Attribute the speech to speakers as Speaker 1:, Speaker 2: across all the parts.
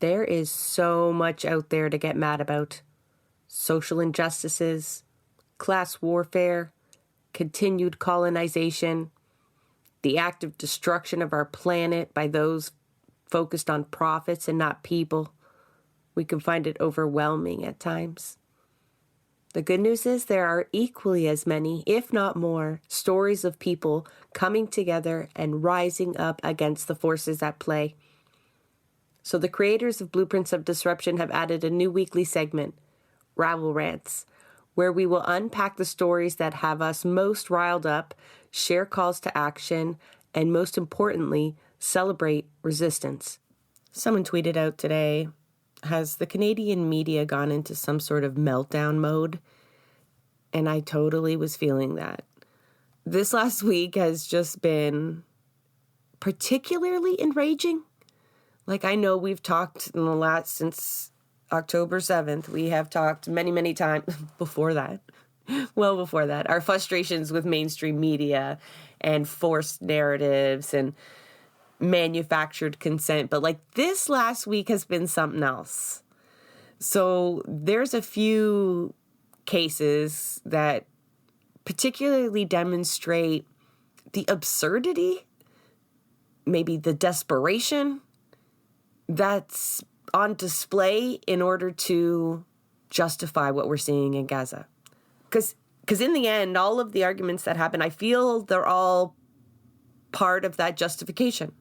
Speaker 1: there is so much out there to get mad about. Social injustices, class warfare, continued colonization, the active destruction of our planet by those focused on profits and not people. We can find it overwhelming at times. The good news is there are equally as many, if not more, stories of people coming together and rising up against the forces at play. So the creators of Blueprints of Disruption have added a new weekly segment, Rabble Rants, where we will unpack the stories that have us most riled up, share calls to action, and most importantly, celebrate resistance. Someone tweeted out today, has the Canadian media gone into some sort of meltdown mode? And I totally was feeling that. This last week has just been particularly enraging. Like, I know we've talked in the last, since October 7th, we have talked many, many times before that, well before that, our frustrations with mainstream media and forced narratives and manufactured consent. But like this last week has been something else. So there's a few cases that particularly demonstrate the absurdity, maybe the desperation that's on display in order to justify what we're seeing in Gaza. Because in the end, all of the arguments that happen, I feel they're all part of that justification.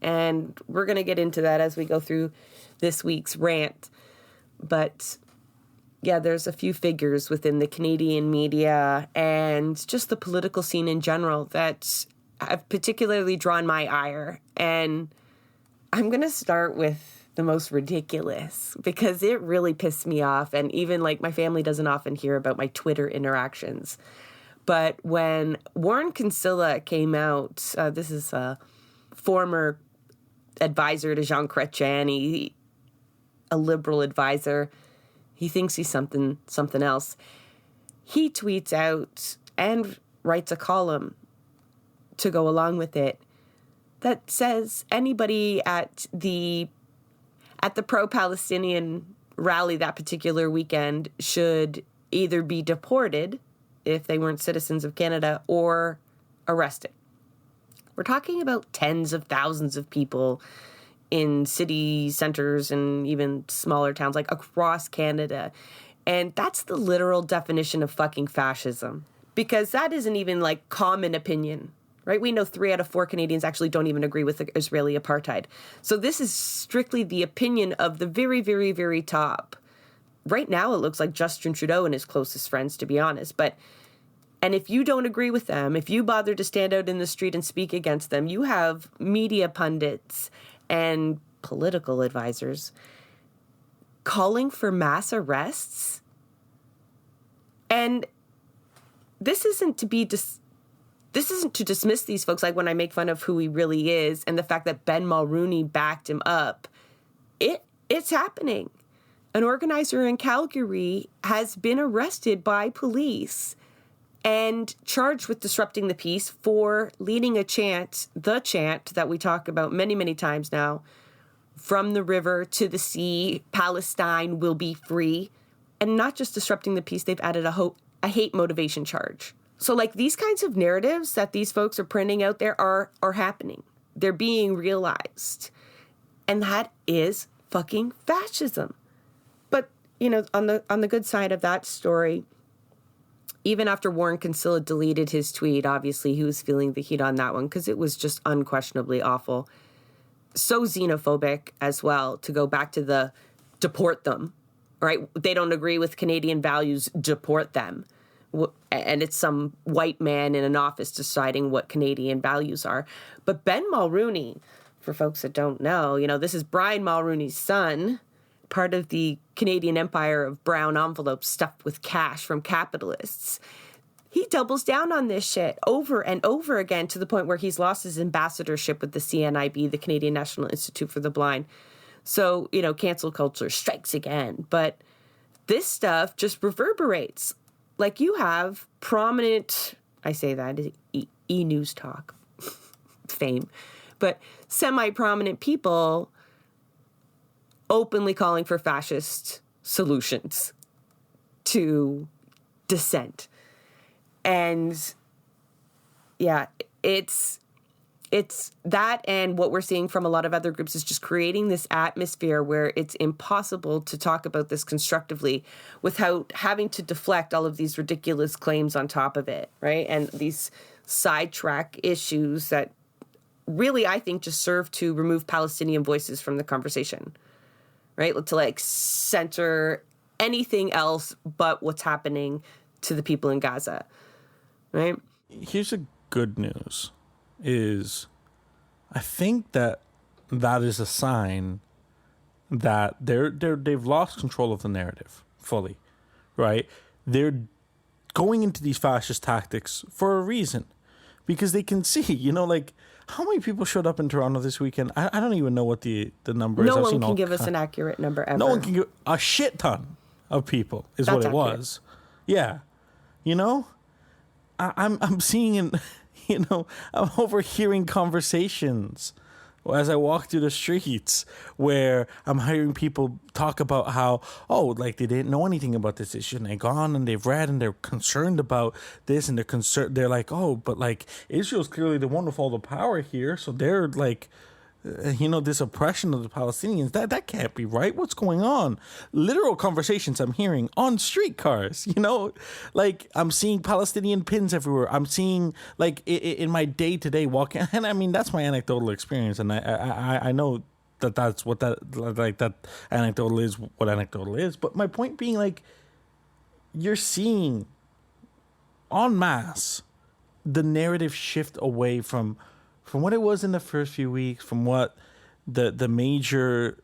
Speaker 1: And we're going to get into that as we go through this week's rant. But yeah, there's a few figures within the Canadian media and just the political scene in general that have particularly drawn my ire. And I'm going to start with the most ridiculous because it really pissed me off. And even like my family doesn't often hear about my Twitter interactions. But when Warren Kinsella came out, this is a former advisor to Jean Chrétien, a liberal advisor. He thinks he's something else. He tweets out and writes a column to go along with it that says anybody at the pro-Palestinian rally that particular weekend should either be deported if they weren't citizens of Canada or arrested. We're talking about tens of thousands of people in city centers and even smaller towns like across Canada. And that's the literal definition of fucking fascism, because that isn't even like common opinion. Right? We know 3 out of 4 Canadians actually don't even agree with the Israeli apartheid. So this is strictly the opinion of the very, very, very top. Right now, it looks like Justin Trudeau and his closest friends, to be honest. And if you don't agree with them, if you bother to stand out in the street and speak against them, you have media pundits and political advisors calling for mass arrests. And this isn't to dismiss these folks, like when I make fun of who he really is and the fact that Ben Mulroney backed him up. It's happening. An organizer in Calgary has been arrested by police and charged with disrupting the peace for leading the chant that we talk about many, many times now, from the river to the sea, Palestine will be free. And not just disrupting the peace, they've added a hate motivation charge. So like these kinds of narratives that these folks are printing out there are happening. They're being realized. And that is fucking fascism. But, you know, on the good side of that story, even after Warren Kinsella deleted his tweet, obviously he was feeling the heat on that one because it was just unquestionably awful. So xenophobic as well, to go back to the deport them, right? They don't agree with Canadian values, deport them. And it's some white man in an office deciding what Canadian values are. But Ben Mulroney, for folks that don't know, you know, this is Brian Mulroney's son, part of the Canadian empire of brown envelopes stuffed with cash from capitalists. He doubles down on this shit over and over again to the point where he's lost his ambassadorship with the CNIB, the Canadian National Institute for the Blind. So, you know, cancel culture strikes again. But this stuff just reverberates. Like you have prominent, I say that, e-news talk, fame, but semi-prominent people openly calling for fascist solutions to dissent. And yeah, it's that, and what we're seeing from a lot of other groups is just creating this atmosphere where it's impossible to talk about this constructively without having to deflect all of these ridiculous claims on top of it, right? And these sidetrack issues that really, I think, just serve to remove Palestinian voices from the conversation, right? To like center anything else but what's happening to the people in Gaza, right?
Speaker 2: Here's the good news is I think that is a sign that they've lost control of the narrative fully, right? They're going into these fascist tactics for a reason, because they can see, like how many people showed up in Toronto this weekend. I don't even know what the number is.
Speaker 1: No one can give us an accurate number ever.
Speaker 2: No one can give a shit ton of people is what it was. Yeah. I'm seeing I'm overhearing conversations as I walk through the streets where I'm hearing people talk about how, like they didn't know anything about this issue and they've gone and they've read and they're concerned about this and they're like, but like Israel's clearly the one with all the power here. So they're like, this oppression of the Palestinians, that can't be right. What's going on? Literal conversations I'm hearing on streetcars, like I'm seeing Palestinian pins everywhere. I'm seeing like in my day-to-day walking, and I mean, that's my anecdotal experience. And I know that's what that anecdotal is, what anecdotal is. But my point being, like, you're seeing en masse the narrative shift away from what it was in the first few weeks, from what the major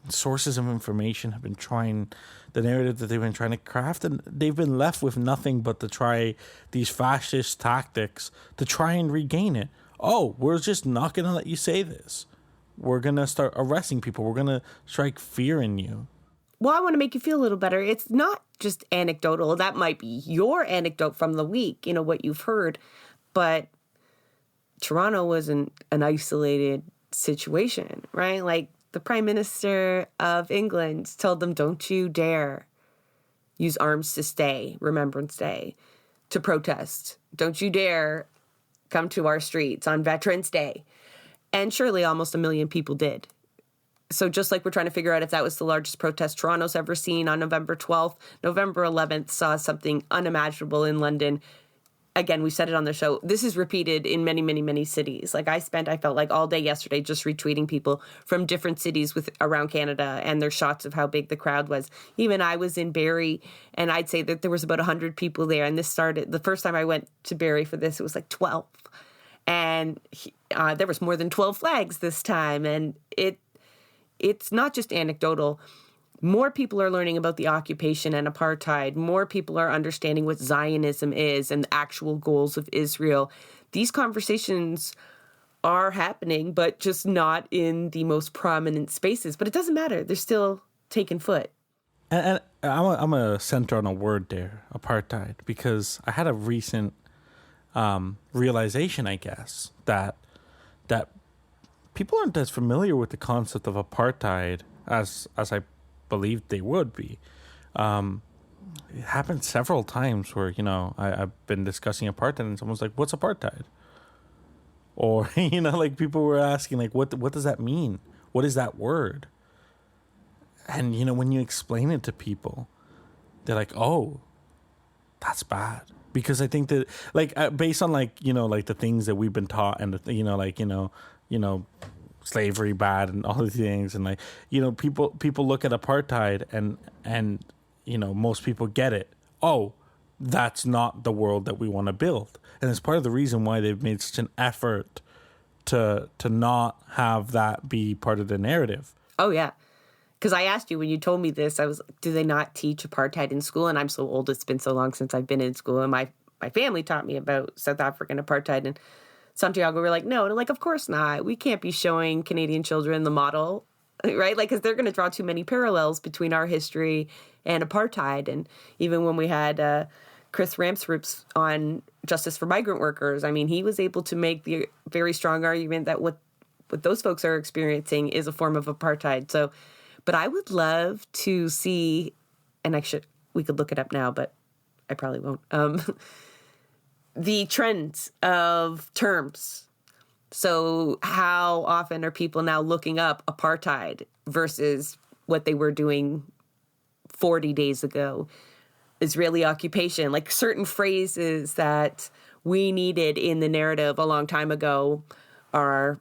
Speaker 2: sources of information have been trying, the narrative that they've been trying to craft, and they've been left with nothing but to try these fascist tactics to try and regain it. We're just not going to let you say this. We're going to start arresting people. We're going to strike fear in you.
Speaker 1: Well, I want to make you feel a little better. It's not just anecdotal. That might be your anecdote from the week, what you've heard, but Toronto was an isolated situation, right? Like the Prime Minister of England told them, don't you dare use Arms to Stay, Remembrance Day, to protest. Don't you dare come to our streets on Veterans Day. And surely almost 1 million people did. So just like we're trying to figure out if that was the largest protest Toronto's ever seen on November 12th, November 11th saw something unimaginable in London. Again, we said it on the show. This is repeated in many, many, many cities. Like I felt like all day yesterday just retweeting people from different cities around Canada and their shots of how big the crowd was. Even I was in Barrie, and I'd say that there was about 100 people there. And this started, the first time I went to Barrie for this, it was like 12. And there was more than 12 flags this time. And it's not just anecdotal. More people are learning about the occupation and apartheid. More people are understanding what Zionism is and the actual goals of Israel. These conversations are happening, but just not in the most prominent spaces. But it doesn't matter. They're still taking foot.
Speaker 2: And I'm a center on a word there, apartheid, because I had a recent realization, I guess, that people aren't as familiar with the concept of apartheid as I believed they would be. It happened several times where, I've been discussing apartheid and someone's like, what's apartheid? Or, like people were asking, like, what does that mean? What is that word? And, when you explain it to people, they're like, oh, that's bad. Because I think that, like, based on, like, like the things that we've been taught and, slavery bad and all these things, and like people look at apartheid and most people get it. That's not the world that we want to build, and it's part of the reason why they've made such an effort to not have that be part of the narrative.
Speaker 1: Oh yeah, because I asked you when you told me this, I was, do they not teach apartheid in school? And I'm so old; it's been so long since I've been in school, and my family taught me about South African apartheid and Santiago. We're like, no, and I'm like, of course not. We can't be showing Canadian children the model, right? Like, because they're going to draw too many parallels between our history and apartheid. And even when we had Chris Ramsroops on Justice for Migrant Workers, I mean, he was able to make the very strong argument that what those folks are experiencing is a form of apartheid. So But I would love to see, and we could look it up now, but I probably won't, the trends of terms. So how often are people now looking up apartheid versus what they were doing 40 days ago? Israeli occupation, like certain phrases that we needed in the narrative a long time ago are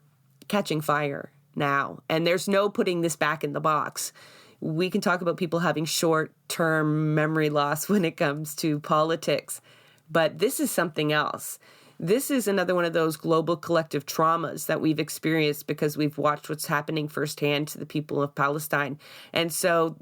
Speaker 1: catching fire now. And there's no putting this back in the box. We can talk about people having short-term memory loss when it comes to politics, but this is something else. This is another one of those global collective traumas that we've experienced because we've watched what's happening firsthand to the people of Palestine. And so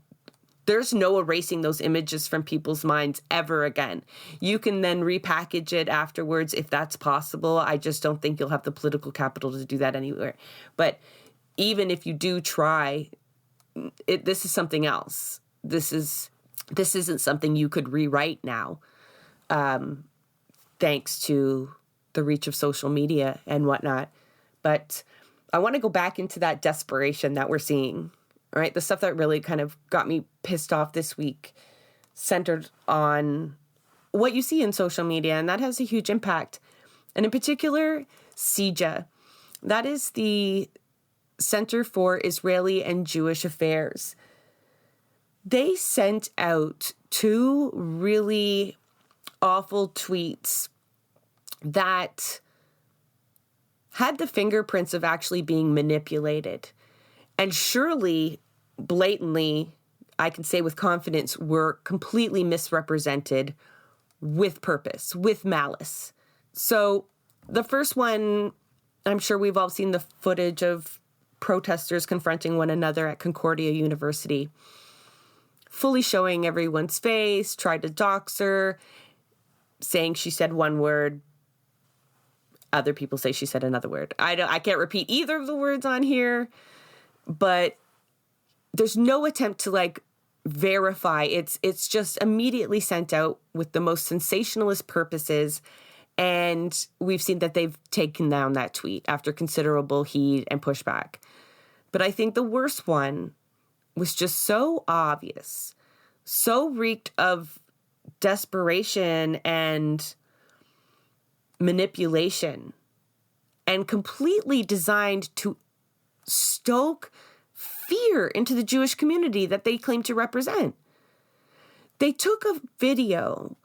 Speaker 1: there's no erasing those images from people's minds ever again. You can then repackage it afterwards if that's possible. I just don't think you'll have the political capital to do that anywhere. But even if you do try, this is something else. This isn't something you could rewrite now, thanks to the reach of social media and whatnot. But I want to go back into that desperation that we're seeing, right? The stuff that really kind of got me pissed off this week centered on what you see in social media, and that has a huge impact. And in particular, CIJA. That is the Center for Israeli and Jewish Affairs. They sent out 2 really awful tweets that had the fingerprints of actually being manipulated. And surely, blatantly, I can say with confidence, were completely misrepresented with purpose, with malice. So the first one, I'm sure we've all seen the footage of protesters confronting one another at Concordia University, fully showing everyone's face, tried to dox her, saying she said one word. Other people say she said another word. I can't repeat either of the words on here, but there's no attempt to verify. It's just immediately sent out with the most sensationalist purposes. And we've seen that they've taken down that tweet after considerable heat and pushback. But I think the worst one was just so obvious, so reeked of desperation and manipulation, and completely designed to stoke fear into the Jewish community that they claim to represent. They took a video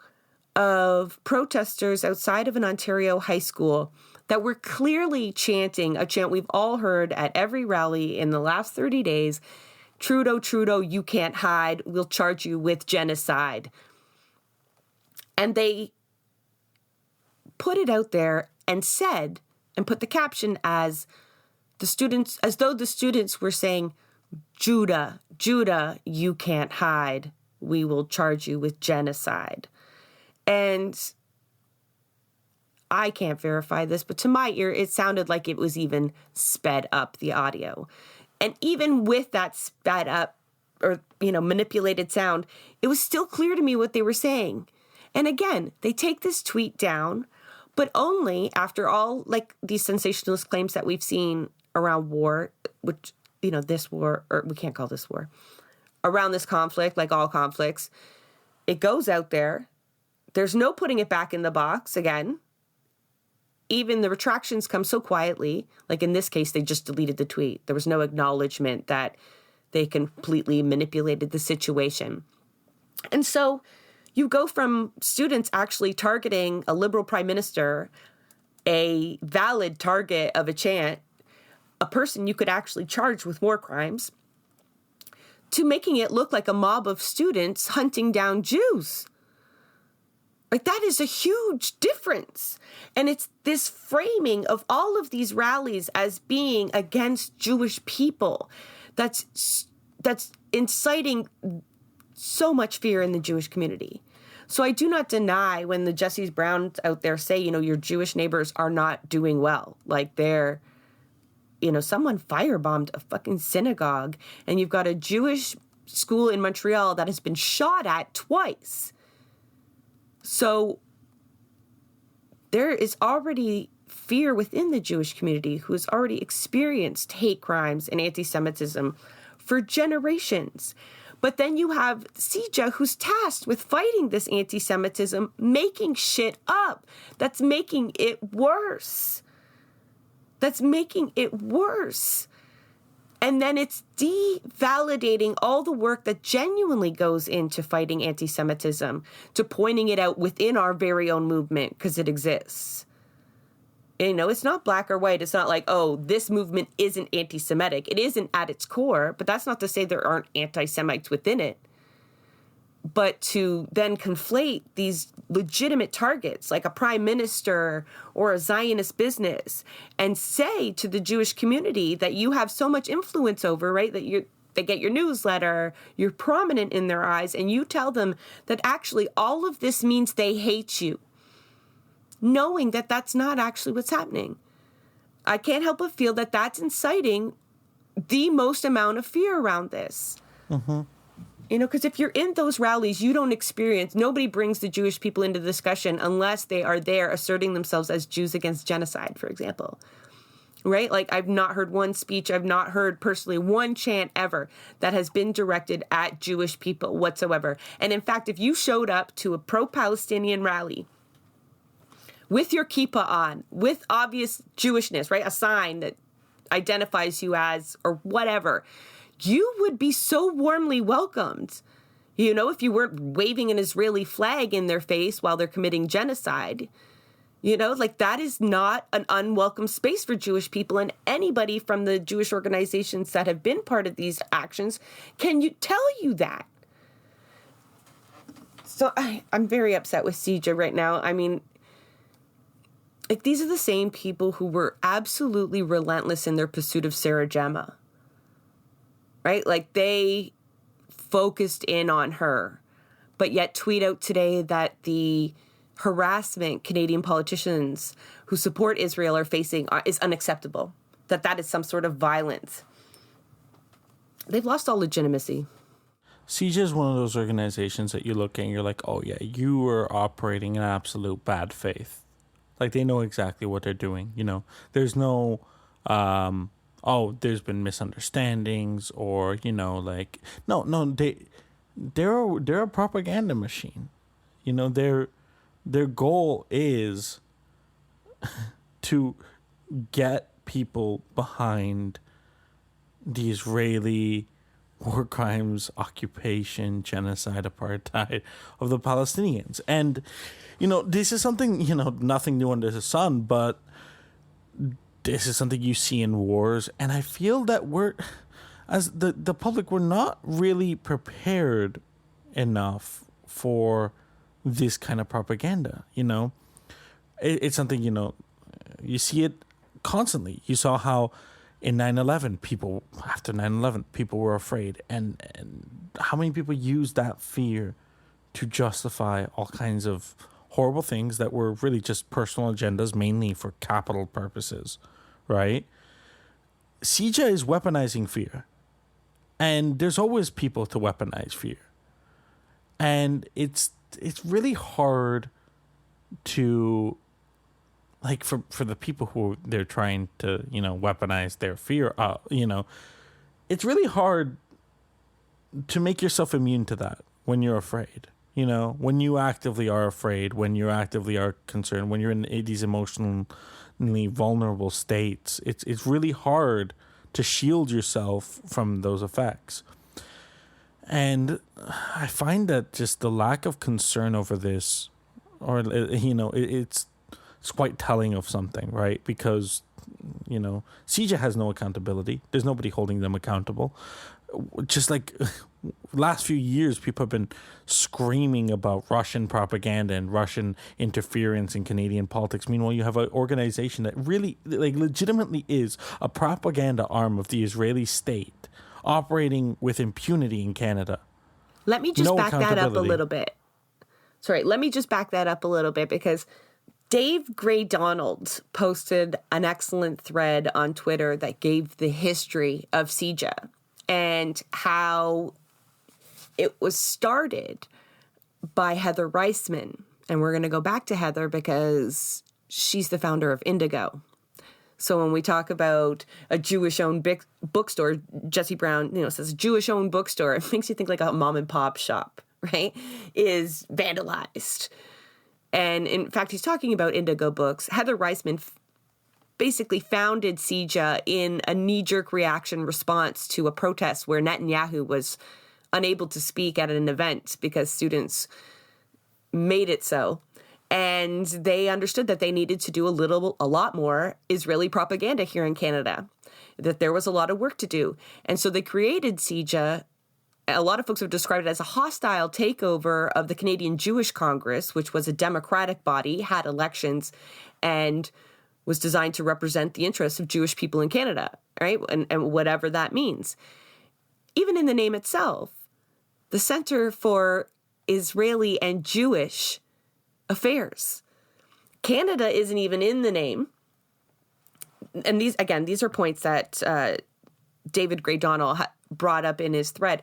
Speaker 1: of protesters outside of an Ontario high school that were clearly chanting a chant we've all heard at every rally in the last 30 days, Trudeau, Trudeau, you can't hide, we'll charge you with genocide. And they put it out there and said, and put the caption as though the students were saying, Judah, Judah, you can't hide, we will charge you with genocide. And I can't verify this, but to my ear, it sounded like it was even sped up, the audio. And even with that sped up or, manipulated sound, it was still clear to me what they were saying. And again, they take this tweet down, but only after all these sensationalist claims that we've seen around war, which, this war, or we can't call this war, around this conflict, like all conflicts, it goes out there. There's no putting it back in the box again. Even the retractions come so quietly. Like in this case, they just deleted the tweet. There was no acknowledgement that they completely manipulated the situation. And so you go from students actually targeting a liberal prime minister, a valid target of a chant, a person you could actually charge with war crimes, to making it look like a mob of students hunting down Jews. That is a huge difference. And it's this framing of all of these rallies as being against Jewish people that's inciting so much fear in the Jewish community. So I do not deny when the Jesse Browns out there say, your Jewish neighbors are not doing well. They're, someone firebombed a fucking synagogue, and you've got a Jewish school in Montreal that has been shot at twice. So there is already fear within the Jewish community who has already experienced hate crimes and anti-Semitism for generations. But then you have CIJA, who's tasked with fighting this anti-Semitism, making shit up. That's making it worse. That's making it worse. And then it's devalidating all the work that genuinely goes into fighting anti-Semitism, to pointing it out within our very own movement, because it exists. You know, it's not black or white. It's not like, oh, this movement isn't anti-Semitic. It isn't at its core, but that's not to say there aren't anti-Semites within it. But to then conflate these legitimate targets, like a prime minister or a Zionist business, and say to the Jewish community that you have so much influence over, right, that they get your newsletter, you're prominent in their eyes, and you tell them that actually all of this means they hate you, knowing that that's not actually what's happening. I can't help but feel that that's inciting the most amount of fear around this. Mm-hmm. You know, because if you're in those rallies, you don't experience, nobody brings the Jewish people into the discussion unless they are there asserting themselves as Jews against genocide, for example. Right? Like, I've not heard one speech, I've not heard personally one chant ever that has been directed at Jewish people whatsoever. And in fact, if you showed up to a pro-Palestinian rally with your kippah on, with obvious Jewishness, right, a sign that identifies you as, or whatever, you would be so warmly welcomed. You know, if you weren't waving an Israeli flag in their face while they're committing genocide, you know, like, that is not an unwelcome space for Jewish people. And anybody from the Jewish organizations that have been part of these actions can tell you that. So I'm very upset with CIJA right now. I mean, like, these are the same people who were absolutely relentless in their pursuit of Sarah Gemma. Right? Like, they focused in on her, but yet tweet out today that the harassment Canadian politicians who support Israel are facing is unacceptable, that is some sort of violence. They've lost all legitimacy.
Speaker 2: CIJA is one of those organizations that you look at and you're like, oh yeah, you are operating in absolute bad faith. Like, they know exactly what they're doing. You know, there's no, there's been misunderstandings, or, you know, like, no, they're a propaganda machine. You know, their goal is to get people behind the Israeli war crimes, occupation, genocide, apartheid of the Palestinians. And, you know, this is something, you know, nothing new under the sun, but this is something you see in wars. And I feel that as the public, we're not really prepared enough for this kind of propaganda. You know, it's something, you know, you see it constantly. You saw how in 9/11, after 9/11, people were afraid. And how many people used that fear to justify all kinds of horrible things that were really just personal agendas, mainly for capital purposes, right? CIJA is weaponizing fear. And there's always people to weaponize fear. And it's really hard to, like, for the people who they're trying to, you know, weaponize their fear, you know, it's really hard to make yourself immune to that when you're afraid. You know, when you actively are afraid, when you actively are concerned, when you're in these emotionally vulnerable states, it's really hard to shield yourself from those effects. And I find that just the lack of concern over this, or, you know, it's quite telling of something, right? Because, you know, CIJA has no accountability. There's nobody holding them accountable. Just like last few years, people have been screaming about Russian propaganda and Russian interference in Canadian politics. Meanwhile, you have an organization that really, like, legitimately is a propaganda arm of the Israeli state, operating with impunity in Canada.
Speaker 1: Let me just back that up a little bit. Let me just back that up a little bit, because Dave Gray Donald posted an excellent thread on Twitter that gave the history of CIJA and how it was started by Heather Reisman. And we're going to go back to Heather because she's the founder of Indigo. So when we talk about a Jewish-owned bookstore, Jesse Brown, says Jewish-owned bookstore, it makes you think like a mom and pop shop, right? Is vandalized. And in fact, he's talking about Indigo Books. Heather Reisman basically founded CIJA in a knee-jerk reaction response to a protest where Netanyahu was unable to speak at an event because students made it so. And they understood that they needed to do a lot more Israeli propaganda here in Canada, that there was a lot of work to do. And so they created CIJA. A lot of folks have described it as a hostile takeover of the Canadian Jewish Congress, which was a democratic body, had elections, and was designed to represent the interests of Jewish people in Canada, right? And whatever that means. Even in the name itself, the Center for Israeli and Jewish Affairs. Canada isn't even in the name. And these are points that David Gray Donnell brought up in his thread.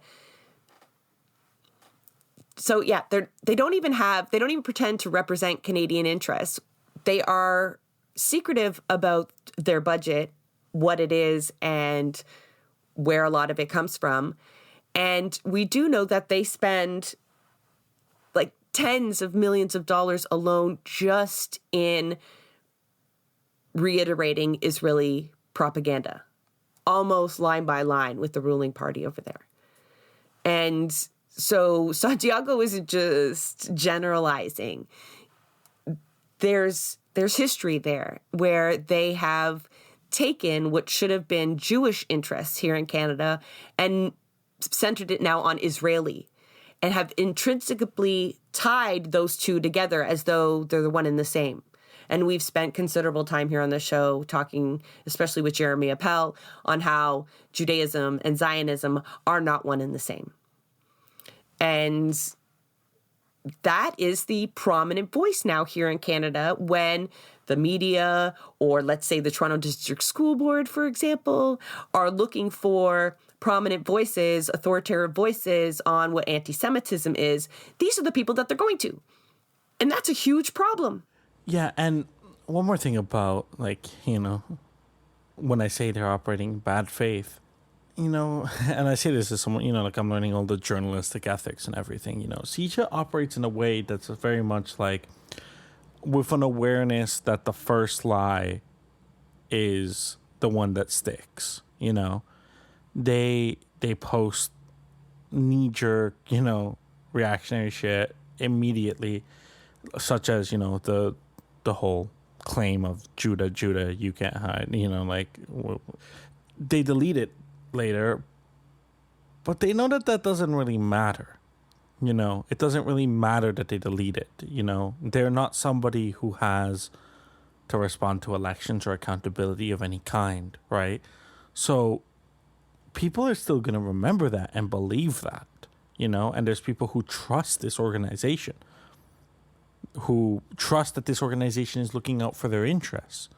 Speaker 1: So yeah, they don't even pretend to represent Canadian interests. They are secretive about their budget, what it is, and where a lot of it comes from. And we do know that they spend like tens of millions of dollars alone just in reiterating Israeli propaganda, almost line by line with the ruling party over there. And so Santiago isn't just generalizing. There's history there where they have taken what should have been Jewish interests here in Canada and centered it now on Israeli, and have intrinsically tied those two together as though they're the one and the same. And we've spent considerable time here on the show talking, especially with Jeremy Appel, on how Judaism and Zionism are not one and the same. And that is the prominent voice now here in Canada when the media, or let's say the Toronto District School Board, for example, are looking for prominent voices, authoritative voices on what anti-Semitism is. These are the people that they're going to. And that's a huge problem.
Speaker 2: Yeah, and one more thing about, when I say they're operating in bad faith, and I say this as someone, I'm learning all the journalistic ethics and everything, CIJA operates in a way that's very much like with an awareness that the first lie is the one that sticks, They post knee-jerk, reactionary shit immediately, such as, the whole claim of Judah, you can't hide, they delete it later, but they know that doesn't really matter. It doesn't really matter that they delete it. They're not somebody who has to respond to elections or accountability of any kind, right? So people are still going to remember that and believe that, and there's people who trust this organization, who trust that this organization is looking out for their interests.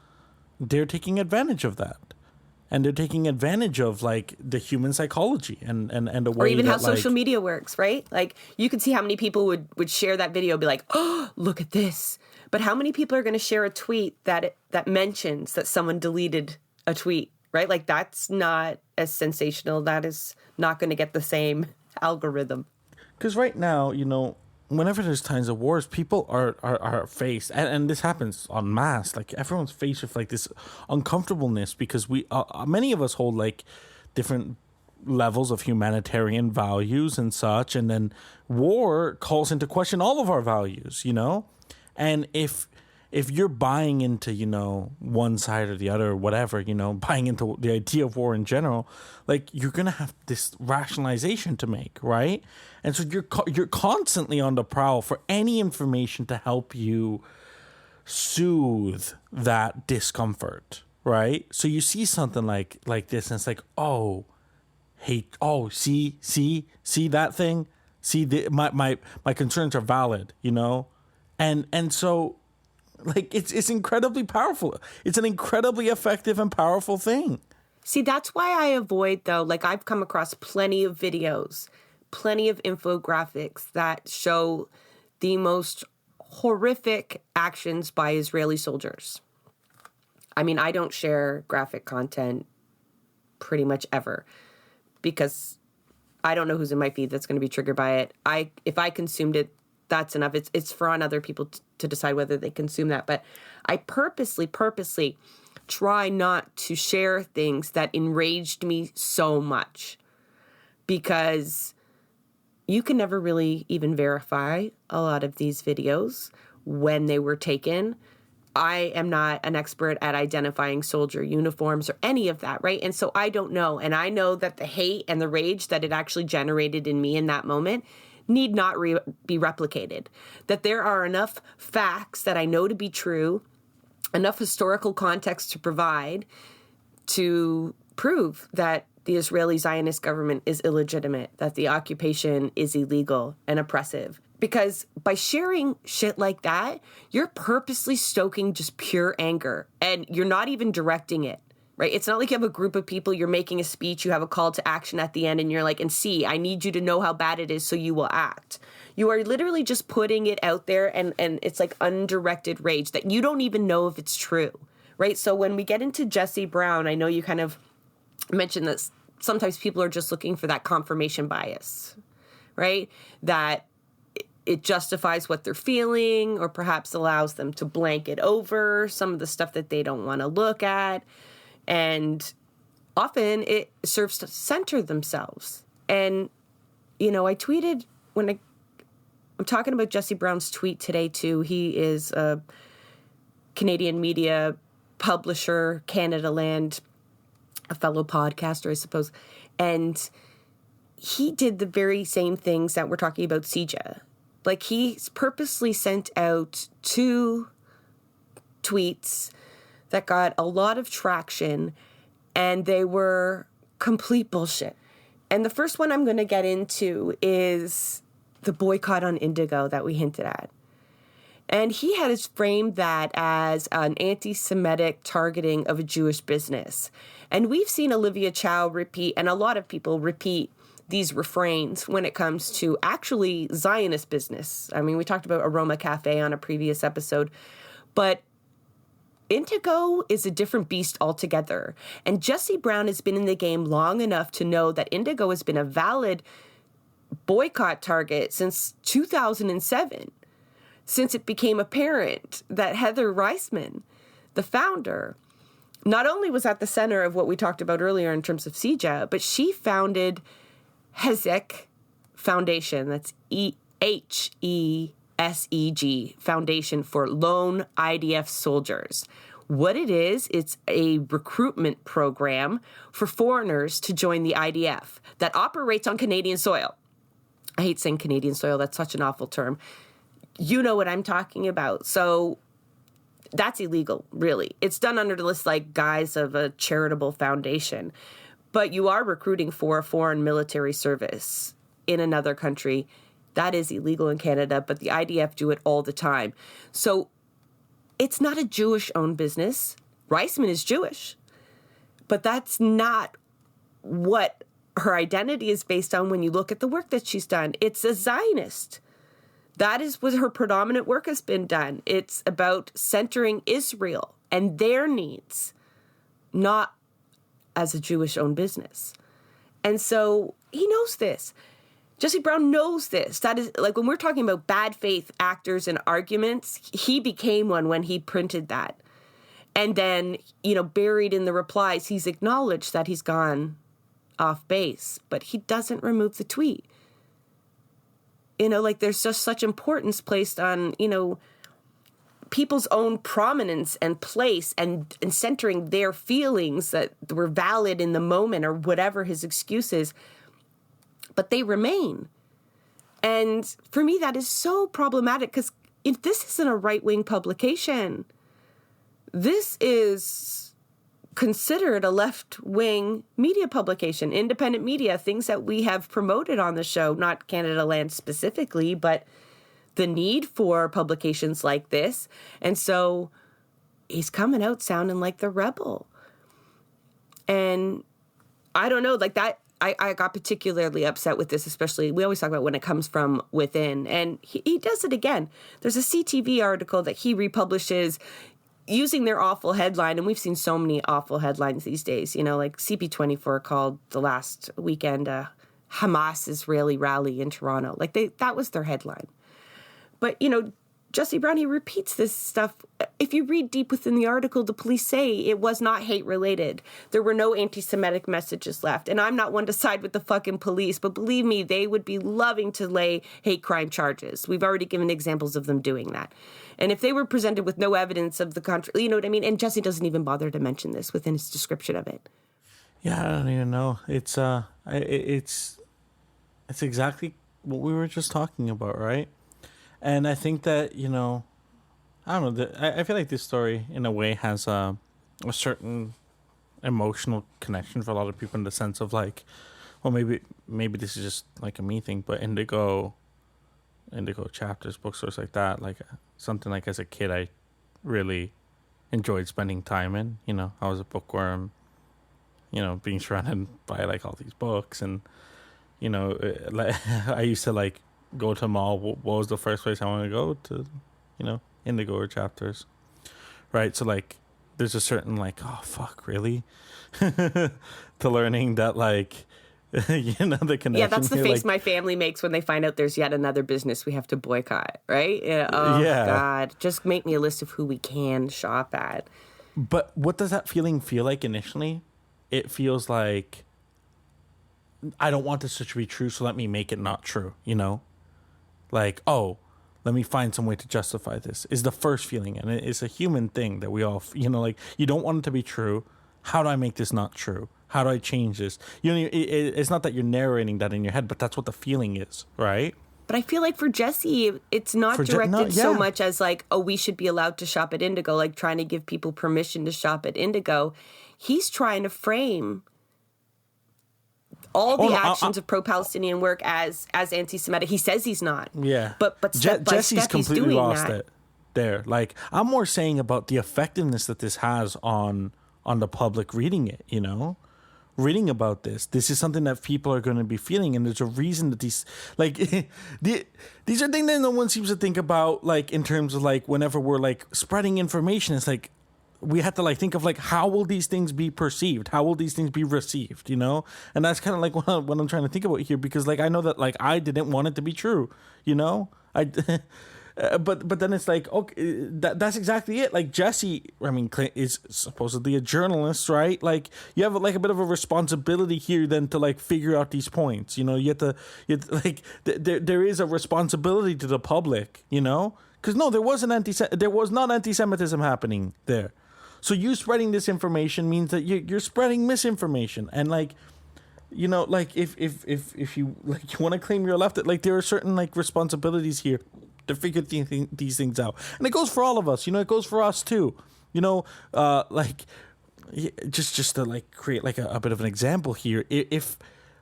Speaker 2: They're taking advantage of that. And they're taking advantage of the human psychology and the way, or
Speaker 1: even how social media works, right? You can see how many people would share that video, be like, "Oh, look at this!" But how many people are going to share a tweet that mentions that someone deleted a tweet, right? That's not as sensational. That is not going to get the same algorithm.
Speaker 2: Because right now, whenever there's times of wars, people are faced, and this happens en masse, everyone's faced with this uncomfortableness because we many of us hold different levels of humanitarian values and such, and then war calls into question all of our values, and if you're buying into, one side or the other or whatever, buying into the idea of war in general, you're going to have this rationalization to make, right? And so you're constantly on the prowl for any information to help you soothe that discomfort, right? So you see something like this, and it's oh, hey, oh, see that thing? See, my concerns are valid, And so it's incredibly powerful. It's an incredibly effective and powerful thing.
Speaker 1: See, that's why I avoid, though, I've come across plenty of videos, plenty of infographics that show the most horrific actions by Israeli soldiers. I mean, I don't share graphic content pretty much ever because I don't know who's in my feed that's going to be triggered by it. If I consumed it, that's enough. It's for on other people to decide whether they consume that. But I purposely try not to share things that enraged me so much, because you can never really even verify a lot of these videos when they were taken. I am not an expert at identifying soldier uniforms or any of that, right? And so I don't know. And I know that the hate and the rage that it actually generated in me in that moment need not be replicated. That there are enough facts that I know to be true, enough historical context to provide to prove that the Israeli Zionist government is illegitimate, that the occupation is illegal and oppressive. Because by sharing shit like that, you're purposely stoking just pure anger, and you're not even directing it, right? It's not like you have a group of people, you're making a speech, you have a call to action at the end, and you're like, and see, I need you to know how bad it is so you will act. You are literally just putting it out there, and it's like undirected rage that you don't even know if it's true, right? So when we get into Jesse Brown, I know you kind of mentioned that sometimes people are just looking for that confirmation bias, right? That it justifies what they're feeling, or perhaps allows them to blanket over some of the stuff that they don't want to look at. And often it serves to center themselves. And, you know, I tweeted I'm talking about Jesse Brown's tweet today too. He is a Canadian media publisher, Canada Land, a fellow podcaster, I suppose. And he did the very same things that we're talking about CIJA. Like, he's purposely sent out 2 tweets that got a lot of traction, and they were complete bullshit. And the first one I'm going to get into is the boycott on Indigo that we hinted at. And he had framed that as an anti-Semitic targeting of a Jewish business. And we've seen Olivia Chow repeat, and a lot of people repeat, these refrains when it comes to actually Zionist business. I mean, we talked about Aroma Cafe on a previous episode, but Indigo is a different beast altogether. And Jesse Brown has been in the game long enough to know that Indigo has been a valid boycott target since 2007, since it became apparent that Heather Reisman, the founder, not only was at the center of what we talked about earlier in terms of CIJA, but she founded Heseg Foundation, that's HESEG, Foundation for Lone IDF Soldiers. What it is, it's a recruitment program for foreigners to join the IDF that operates on Canadian soil. I hate saying Canadian soil, that's such an awful term. You know what I'm talking about. So that's illegal, really. It's done under this like guise of a charitable foundation. But you are recruiting for a foreign military service in another country. That is illegal in Canada, but the IDF do it all the time. So it's not a Jewish-owned business. Reisman is Jewish. But that's not what her identity is based on when you look at the work that she's done. It's a Zionist. That is what her predominant work has been done. It's about centering Israel and their needs, not as a Jewish-owned business. And so he knows this. Jesse Brown knows this. That is, like, when we're talking about bad faith actors and arguments, he became one when he printed that. And then, you know, buried in the replies, he's acknowledged that he's gone off base, but he doesn't remove the tweet. You know, like, there's just such importance placed on, you know, people's own prominence and place and centering their feelings that were valid in the moment or whatever his excuse is, but they remain. And for me, that is so problematic because if this isn't a right-wing publication, this is considered a left-wing media publication, independent media, things that we have promoted on the show, not Canada Land specifically, but the need for publications like this. And so he's coming out sounding like the rebel. And I don't know, like that, I got particularly upset with this, especially, we always talk about when it comes from within. And he does it again. There's a CTV article that he republishes using their awful headline, and we've seen so many awful headlines these days, like CP24 called the last weekend Hamas Israeli rally in Toronto. Like that was their headline. But, Jesse Brown, he repeats this stuff. If you read deep within the article, the police say it was not hate-related. There were no anti-Semitic messages left. And I'm not one to side with the fucking police, but believe me, they would be loving to lay hate crime charges. We've already given examples of them doing that. And if they were presented with no evidence of the contrary, you know what I mean? And Jesse doesn't even bother to mention this within his description of it.
Speaker 2: Yeah, I don't even know. It's exactly what we were just talking about, right? And I think that, I don't know, I feel like this story, in a way, has a certain emotional connection for a lot of people in the sense of, like, well, maybe this is just, like, a me thing, but Indigo chapters, bookstores like that, like, something like as a kid I really enjoyed spending time in. I was a bookworm, being surrounded by, like, all these books, and, I used to, like, go to a mall. What was the first place I want to go to? Indigo or chapters, right? So, like, there's a certain, like, oh fuck, really, to learning that, like, the connection.
Speaker 1: Yeah, that's the
Speaker 2: here,
Speaker 1: face
Speaker 2: like,
Speaker 1: my family makes when they find out there's yet another business we have to boycott, right? Yeah. Oh
Speaker 2: yeah.
Speaker 1: God, just make me a list of who we can shop at.
Speaker 2: But what does that feeling feel like initially? It feels like, I don't want this to be true, so let me make it not true, Like, oh, let me find some way to justify this, is the first feeling. And it's a human thing that we all, like, you don't want it to be true. How do I make this not true? How do I change this? It's not that you're narrating that in your head, but that's what the feeling is, right?
Speaker 1: But I feel like for Jesse, it's not directed so much as like, oh, we should be allowed to shop at Indigo, like trying to give people permission to shop at Indigo. He's trying to frame all the actions of pro-Palestinian work as anti-Semitic. He says he's not.
Speaker 2: Yeah.
Speaker 1: But step by
Speaker 2: Jesse's
Speaker 1: step, he's
Speaker 2: completely
Speaker 1: doing
Speaker 2: lost
Speaker 1: that.
Speaker 2: it there. Like, I'm more saying about the effectiveness that this has on the public reading it, reading about this. This is something that people are going to be feeling, and there's a reason that these, like, these are things that no one seems to think about, like, in terms of, like, whenever we're, like, spreading information, it's like, we have to, like, think of, like, how will these things be perceived? How will these things be received, And that's kind of, like, what I'm trying to think about here, because, like, I know that, like, I didn't want it to be true, But then it's like, okay, that's exactly it. Like, Jesse, is supposedly a journalist, right? Like, you have, like, a bit of a responsibility here then to, like, figure out these points. You have to like, there is a responsibility to the public, Because, no, there was not anti-Semitism happening there. So you spreading this information means that you're spreading misinformation. And, like, like, if you, like, you want to claim you're left, like, there are certain, like, responsibilities here to figure these things out. And it goes for all of us, it goes for us too, like, just to, like, create, like, a bit of an example here. If,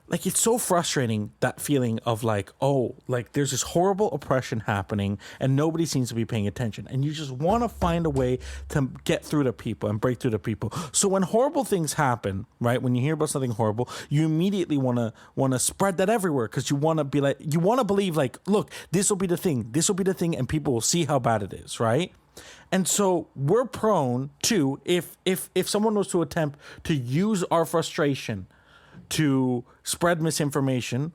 Speaker 2: like, it's so frustrating, that feeling of, like, oh, like, there's this horrible oppression happening and nobody seems to be paying attention, and you just want to find a way to get through to people and break through to people. So when horrible things happen, right, when you hear about something horrible, you immediately want to spread that everywhere, because you want to be like, you want to believe, like, look, this will be the thing, and people will see how bad it is, right? And so we're prone to, if someone was to attempt to use our frustration to spread misinformation,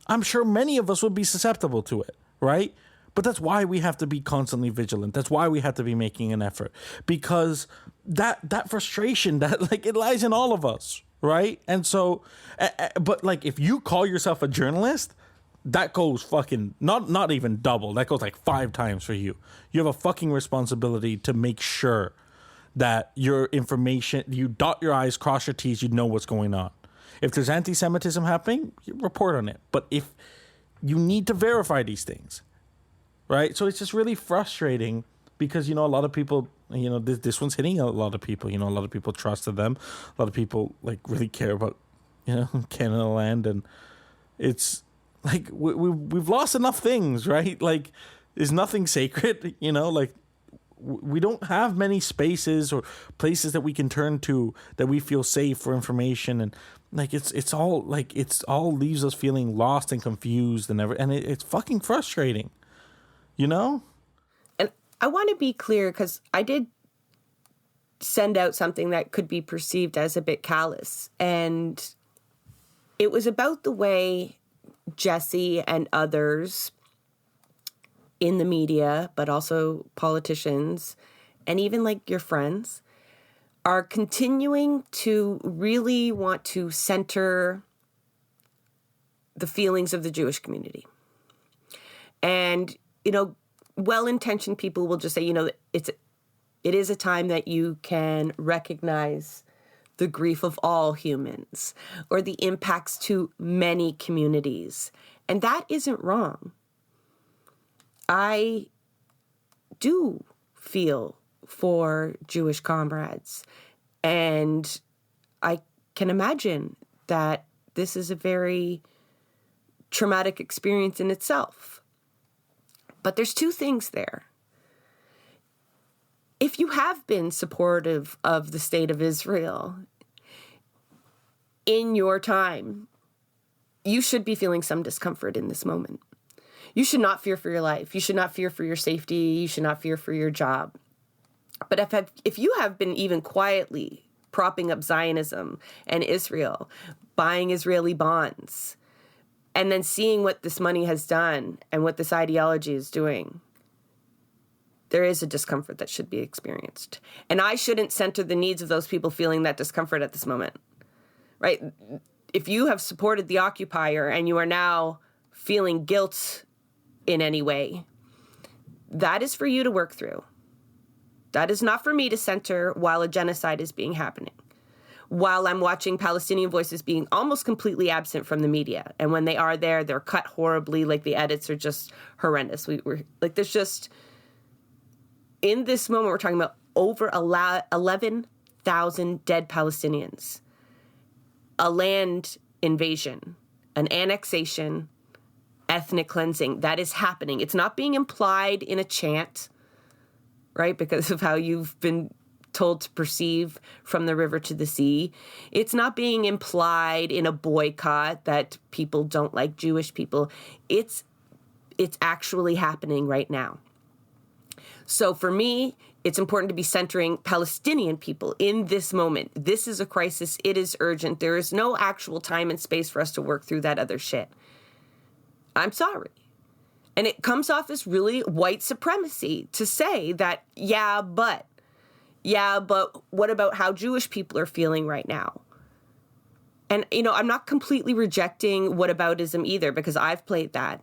Speaker 2: I'm sure many of us would be susceptible to it, right? But that's why we have to be constantly vigilant. That's why we have to be making an effort, because that frustration, that, like, it lies in all of us, right? And so, but, like, if you call yourself a journalist, that goes fucking not even double. That goes like 5 times for you. You have a fucking responsibility to make sure that your information, you dot your I's, cross your T's, you know what's going on. If there's anti-Semitism happening, you report on it. But if you need to verify these things, right? So it's just really frustrating, because, a lot of people, this one's hitting a lot of people. A lot of people trusted them. A lot of people, like, really care about, Canada land. And it's like, we've lost enough things, right? Like, is nothing sacred, like, we don't have many spaces or places that we can turn to that we feel safe for information. And, like, it's all leaves us feeling lost and confused and it's fucking frustrating,
Speaker 1: And I want to be clear, because I did send out something that could be perceived as a bit callous. And it was about the way Jesse and others in the media, but also politicians, and even like your friends, are continuing to really want to center the feelings of the Jewish community. And, well-intentioned people will just say, it is a time that you can recognize the grief of all humans or the impacts to many communities. And that isn't wrong. I do feel for Jewish comrades, and I can imagine that this is a very traumatic experience in itself. But there's two things there. If you have been supportive of the state of Israel in your time, you should be feeling some discomfort in this moment. You should not fear for your life. You should not fear for your safety. You should not fear for your job. But if you have been even quietly propping up Zionism and Israel, buying Israeli bonds, and then seeing what this money has done and what this ideology is doing, there is a discomfort that should be experienced. And I shouldn't center the needs of those people feeling that discomfort at this moment, right? If you have supported the occupier and you are now feeling guilt in any way, that is for you to work through. That is not for me to center while a genocide is being happening, while I'm watching Palestinian voices being almost completely absent from the media. And when they are there, they're cut horribly, like the edits are just horrendous. We're like, there's just, in this moment, we're talking about over 11,000 dead Palestinians, a land invasion, an annexation, ethnic cleansing. That is happening. It's not being implied in a chant, right? Because of how you've been told to perceive from the river to the sea. It's not being implied in a boycott that people don't like Jewish people. It's actually happening right now. So for me, it's important to be centering Palestinian people in this moment. This is a crisis. It is urgent. There is no actual time and space for us to work through that other shit. I'm sorry. And it comes off as really white supremacy to say that, yeah, but what about how Jewish people are feeling right now? And, I'm not completely rejecting whataboutism either, because I've played that.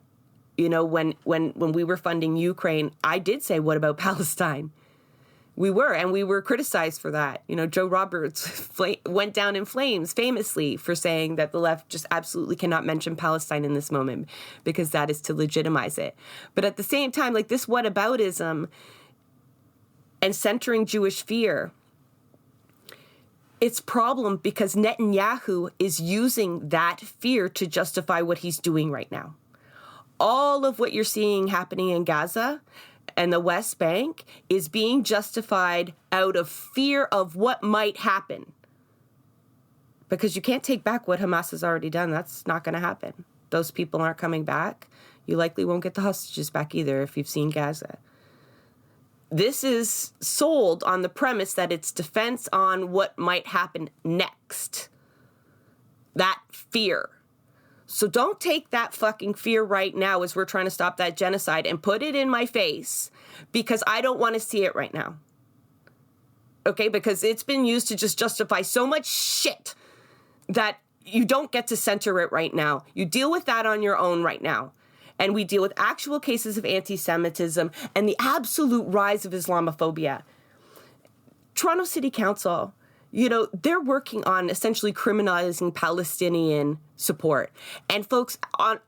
Speaker 1: When we were funding Ukraine, I did say, what about Palestine? We were criticized for that. Joe Roberts went down in flames famously for saying that the left just absolutely cannot mention Palestine in this moment because that is to legitimize it. But at the same time, like this whataboutism and centering Jewish fear, it's problem because Netanyahu is using that fear to justify what he's doing right now. All of what you're seeing happening in Gaza and the West Bank is being justified out of fear of what might happen. Because you can't take back what Hamas has already done. That's not going to happen. Those people aren't coming back. You likely won't get the hostages back either if you've seen Gaza. This is sold on the premise that it's defense on what might happen next. That fear. So don't take that fucking fear right now as we're trying to stop that genocide and put it in my face because I don't want to see it right now. Okay? Because it's been used to just justify so much shit that you don't get to center it right now. You deal with that on your own right now. And we deal with actual cases of anti-Semitism and the absolute rise of Islamophobia. Toronto City Council, they're working on essentially criminalizing Palestinian support. And folks, on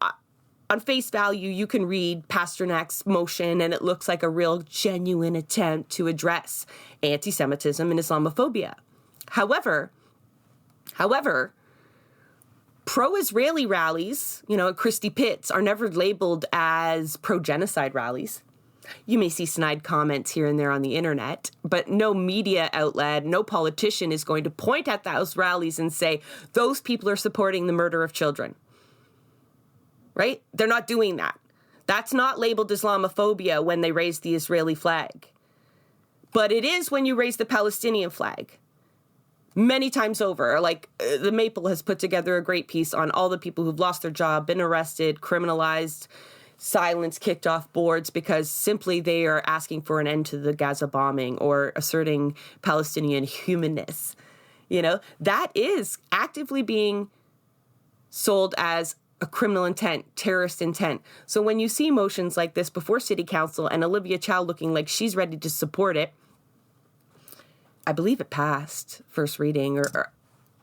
Speaker 1: face value, you can read Pasternak's motion, and it looks like a real genuine attempt to address anti-Semitism and Islamophobia. However, pro-Israeli rallies, at Christie Pitts, are never labeled as pro-genocide rallies. You may see snide comments here and there on the internet, but no media outlet, no politician is going to point at those rallies and say, those people are supporting the murder of children. Right? They're not doing that. That's not labeled Islamophobia when they raise the Israeli flag. But it is when you raise the Palestinian flag. Many times over, like the Maple has put together a great piece on all the people who've lost their job, been arrested, criminalized, silenced, kicked off boards because simply they are asking for an end to the Gaza bombing or asserting Palestinian humanness. You know, that is actively being sold as a criminal intent, terrorist intent. So when you see motions like this before City Council and Olivia Chow looking like she's ready to support it, I believe it passed first reading, or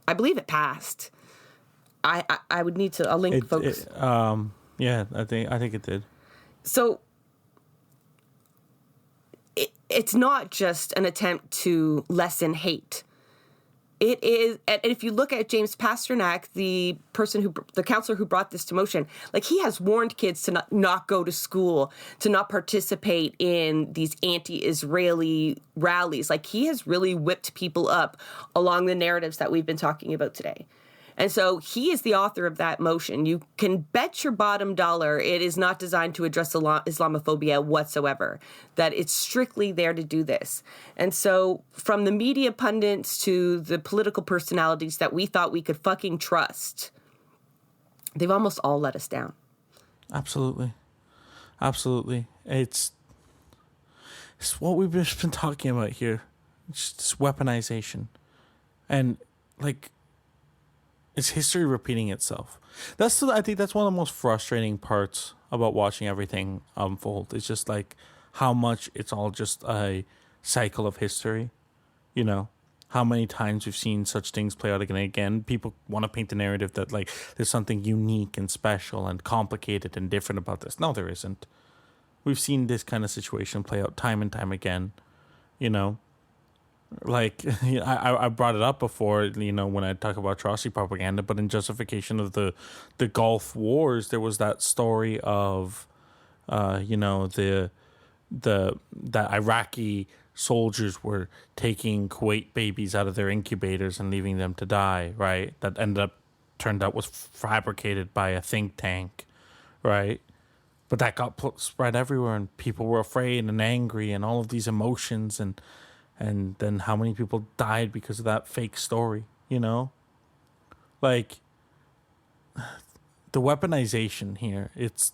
Speaker 1: I believe it passed. I would need to. I'll link folks.
Speaker 2: Yeah, I think it did.
Speaker 1: So it's not just an attempt to lessen hate. It is, and if you look at James Pasternak, the counselor who brought this to motion, like he has warned kids to not go to school, to not participate in these anti-Israeli rallies. Like he has really whipped people up along the narratives that we've been talking about today. And so he is the author of that motion. You can bet your bottom dollar it is not designed to address Islamophobia whatsoever, that it's strictly there to do this. And so from the media pundits to the political personalities that we thought we could fucking trust, they've almost all let us down.
Speaker 2: Absolutely. Absolutely. It's what we've just been talking about here. It's just weaponization. And like, it's history repeating itself. I think that's one of the most frustrating parts about watching everything unfold. It's just like how much it's all just a cycle of history. You know, how many times we've seen such things play out again and again. People want to paint the narrative that like there's something unique and special and complicated and different about this. No, there isn't. We've seen this kind of situation play out time and time again. You know, like I brought it up before, you know, when I talk about atrocity propaganda, but in justification of the Gulf Wars, there was that story of, you know, that Iraqi soldiers were taking Kuwait babies out of their incubators and leaving them to die, right? That turned out was fabricated by a think tank, right? But that got spread everywhere, and people were afraid and angry, and all of these emotions, and then how many people died because of that fake story, you know? Like, the weaponization here, it's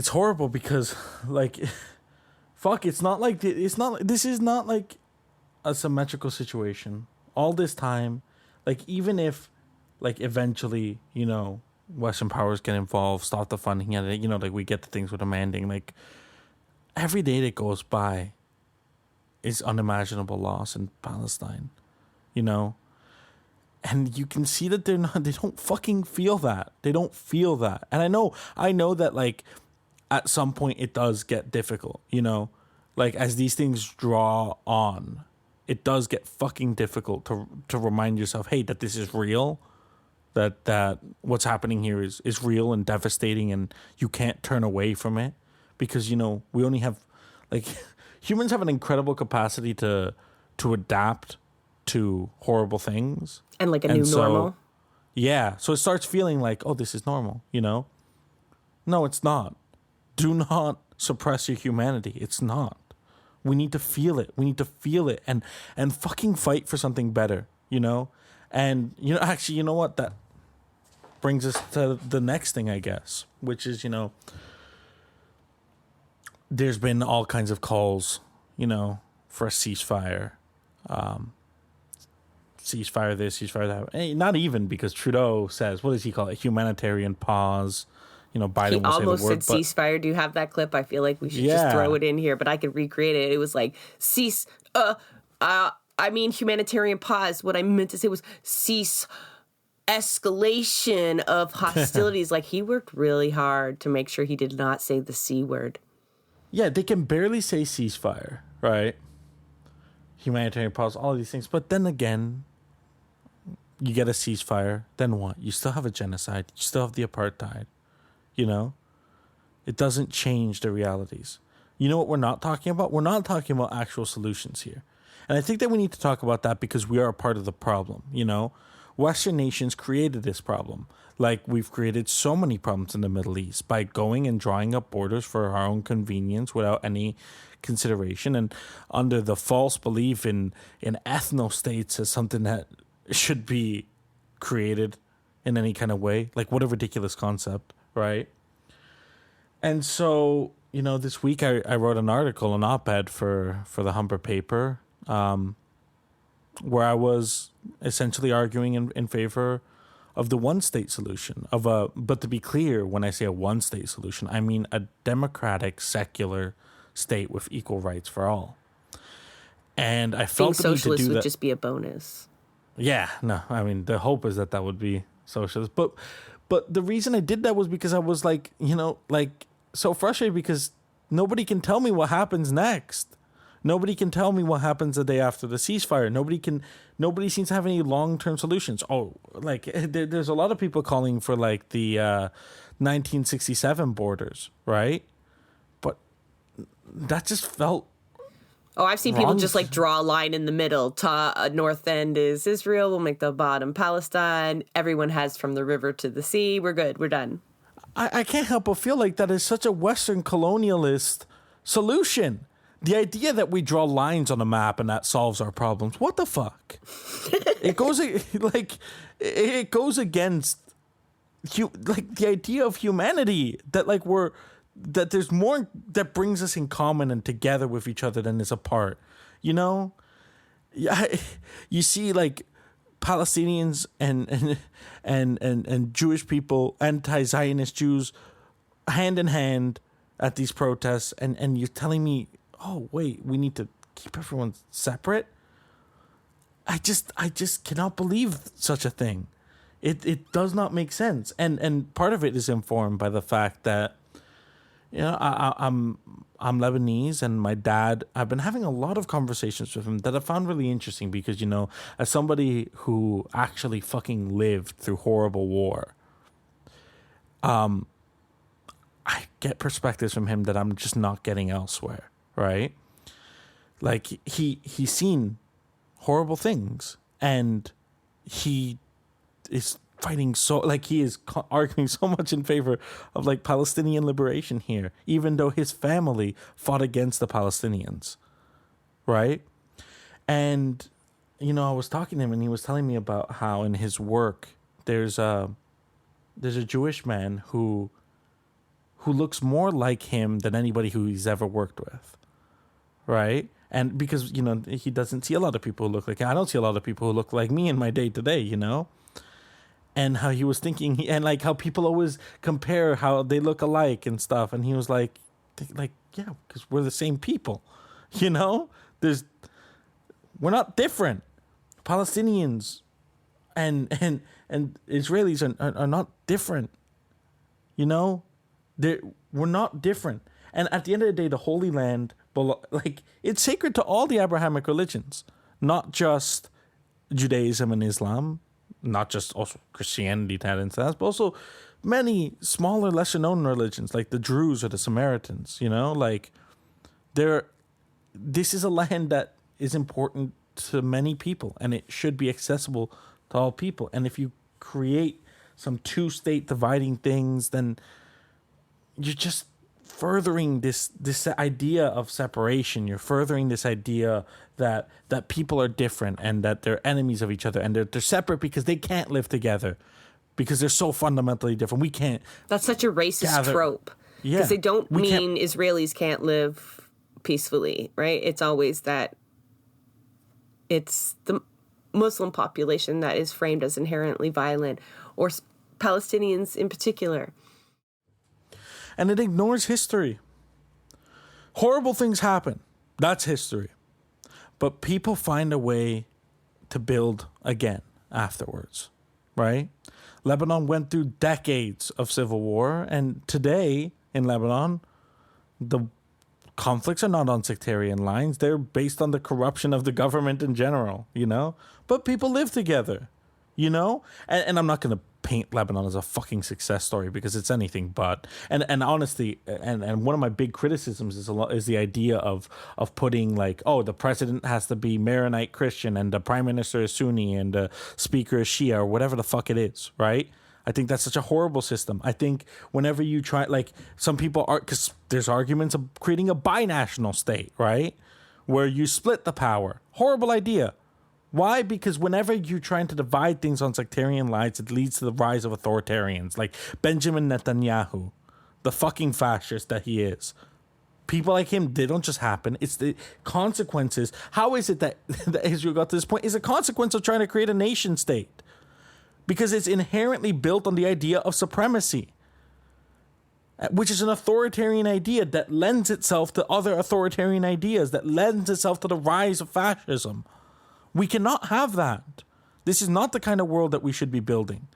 Speaker 2: horrible because, like, fuck, this is not like a symmetrical situation. All this time, like, even if, like, eventually, you know, Western powers get involved, stop the funding, and, you know, like, we get the things we're demanding, like, every day that goes by is unimaginable loss in Palestine, you know? And you they don't fucking feel that. They don't feel that. And I know that, like, at some point it does get difficult, you know? Like, as these things draw on, it does get fucking difficult to remind yourself, hey, that this is real, that what's happening here is real and devastating, and you can't turn away from it because, you know, we only have, like... Humans have an incredible capacity to adapt to horrible things. And like a new normal. Yeah. So it starts feeling like, oh, this is normal, you know? No, it's not. Do not suppress your humanity. It's not. We need to feel it. We need to feel it and fucking fight for something better, you know? And, you know, actually, you know what? That brings us to the next thing, I guess, which is, you know, there's been all kinds of calls, you know, for a ceasefire. Ceasefire this, ceasefire that. Hey, not even, because Trudeau says, what does he call it? Humanitarian pause. You know, Biden will say the word. He almost said
Speaker 1: ceasefire. Do you have that clip? I feel like we should just throw it in here, but I could recreate it. It was like, humanitarian pause. What I meant to say was cease escalation of hostilities. Like, he worked really hard to make sure he did not say the C word.
Speaker 2: Yeah, they can barely say ceasefire, right? Humanitarian pause, all of these things. But then again, you get a ceasefire, then what? You still have a genocide. You still have the apartheid, you know? It doesn't change the realities. You know what we're not talking about? We're not talking about actual solutions here. And I think that we need to talk about that because we are a part of the problem, you know? Western nations created this problem. Like, we've created so many problems in the Middle East by going and drawing up borders for our own convenience without any consideration, and under the false belief in ethno-states as something that should be created in any kind of way. Like, what a ridiculous concept, right? And so, you know, this week I wrote an article, an op-ed for the Humber paper, where I was essentially arguing in favor of the one-state solution, but to be clear, when I say a one-state solution, I mean a democratic, secular state with equal rights for all. And I felt the need to do that. Being socialist would
Speaker 1: just be a bonus.
Speaker 2: Yeah, no, I mean, the hope is that would be socialist. But the reason I did that was because I was like, you know, like, so frustrated because nobody can tell me what happens next. Nobody can tell me what happens the day after the ceasefire. Nobody seems to have any long-term solutions. Oh, like, there's a lot of people calling for, like, the 1967 borders, right? But that just felt
Speaker 1: I've seen people just, like, draw a line in the middle. North end is Israel. We'll make the bottom Palestine. Everyone has from the river to the sea. We're good. We're done.
Speaker 2: I can't help but feel like that is such a Western colonialist solution. The idea that we draw lines on a map and that solves our problems. What the fuck? It goes against the idea of humanity, that like that there's more that brings us in common and together with each other than is apart. You know? Yeah, you see, like, Palestinians and Jewish people, anti-Zionist Jews, hand in hand at these protests, and you're telling me, oh wait, we need to keep everyone separate? I just cannot believe such a thing. It does not make sense, and part of it is informed by the fact that, you know, I'm Lebanese, and my dad, I've been having a lot of conversations with him that I found really interesting because, you know, as somebody who actually fucking lived through horrible war, I get perspectives from him that I'm just not getting elsewhere, right? Like, he's seen horrible things, and he is fighting so, like, he is arguing so much in favor of, like, Palestinian liberation here, even though his family fought against the Palestinians, right? And, you know, I was talking to him, and he was telling me about how in his work there's a Jewish man who looks more like him than anybody who he's ever worked with, right? And because, you know, he doesn't see a lot of people who look like him. I don't see a lot of people who look like me in my day-to-day, you know? And how he was thinking, and like how people always compare how they look alike and stuff. And he was like, yeah, because we're the same people, you know? We're not different. Palestinians and Israelis are not different, you know? We're not different. And at the end of the day, the Holy Land, like, it's sacred to all the Abrahamic religions, not just Judaism and Islam, not just also Christianity, but also many smaller, lesser-known religions, like the Druze or the Samaritans, you know? Like, this is a land that is important to many people, and it should be accessible to all people. And if you create some two-state dividing things, then you're just furthering this idea of separation. You're furthering this idea that people are different and that they're enemies of each other, and they're separate because they can't live together because they're so fundamentally different. We can't.
Speaker 1: That's such a racist trope. Yeah, because they don't mean Israelis can't live peacefully, right? It's always that it's the Muslim population that is framed as inherently violent, or Palestinians in particular.
Speaker 2: And it ignores history. Horrible things happen. That's history. But people find a way to build again afterwards, right? Lebanon went through decades of civil war, and today in Lebanon, the conflicts are not on sectarian lines. They're based on the corruption of the government in general, you know? But people live together, you know? And I'm not going to paint Lebanon as a fucking success story because it's anything but. And honestly, and one of my big criticisms is the idea of putting, like, oh, the president has to be Maronite Christian and the prime minister is Sunni and the speaker is Shia or whatever the fuck it is, right? I think that's such a horrible system. I think whenever you try, like some people are, because there's arguments of creating a binational state, right? Where you split the power. Horrible idea. Why? Because whenever you're trying to divide things on sectarian lines, it leads to the rise of authoritarians like Benjamin Netanyahu, the fucking fascist that he is. People like him, they don't just happen. It's the consequences. How is it that Israel got to this point? Is a consequence of trying to create a nation state. Because it's inherently built on the idea of supremacy, which is an authoritarian idea that lends itself to other authoritarian ideas, that lends itself to the rise of fascism. We cannot have that. This is not the kind of world that we should be building.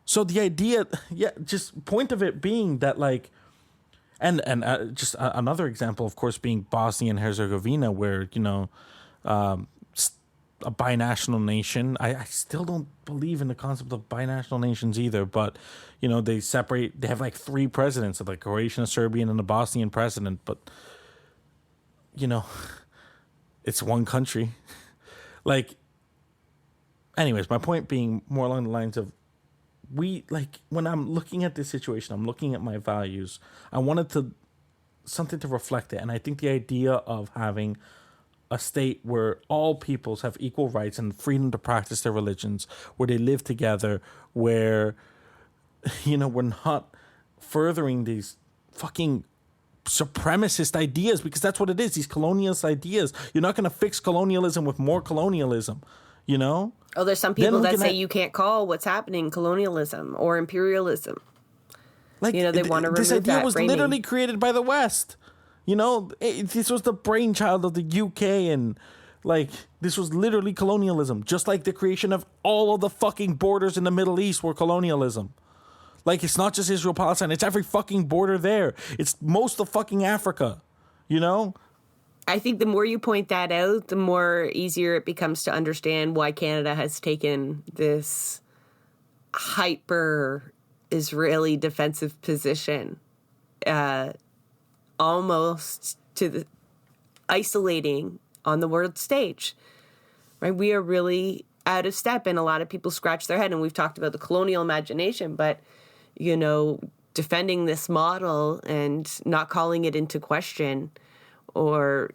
Speaker 2: So the idea, just point of it being that like, and just another example, of course, being Bosnia and Herzegovina, where, you know, a binational nation. I still don't believe in the concept of binational nations either, but, you know, they have like 3 presidents, of like Croatian, a Serbian, and a Bosnian president, but, you know, it's one country. Like, anyways, my point being more along the lines of, when I'm looking at this situation, I'm looking at my values. I wanted something to reflect it. And I think the idea of having a state where all peoples have equal rights and freedom to practice their religions, where they live together, where, you know, we're not furthering these fucking supremacist ideas, because that's what it is, these colonialist ideas. You're not going to fix colonialism with more colonialism, you know?
Speaker 1: Oh, there's some people that say you can't call what's happening colonialism or imperialism.
Speaker 2: Like,
Speaker 1: you know, they want to remove that.
Speaker 2: This idea was
Speaker 1: framing.
Speaker 2: literally created by the West. You know, this was the brainchild of the UK, and like, this was literally colonialism, just like the creation of all of the fucking borders in the Middle East were colonialism. Like, it's not just Israel, Palestine, it's every fucking border there. It's most of fucking Africa, you know?
Speaker 1: I think the more you point that out, the more easier it becomes to understand why Canada has taken this hyper Israeli defensive position, almost to the isolating on the world stage. Right? We are really out of step, and a lot of people scratch their head. And we've talked about the colonial imagination, but, you know, defending this model and not calling it into question or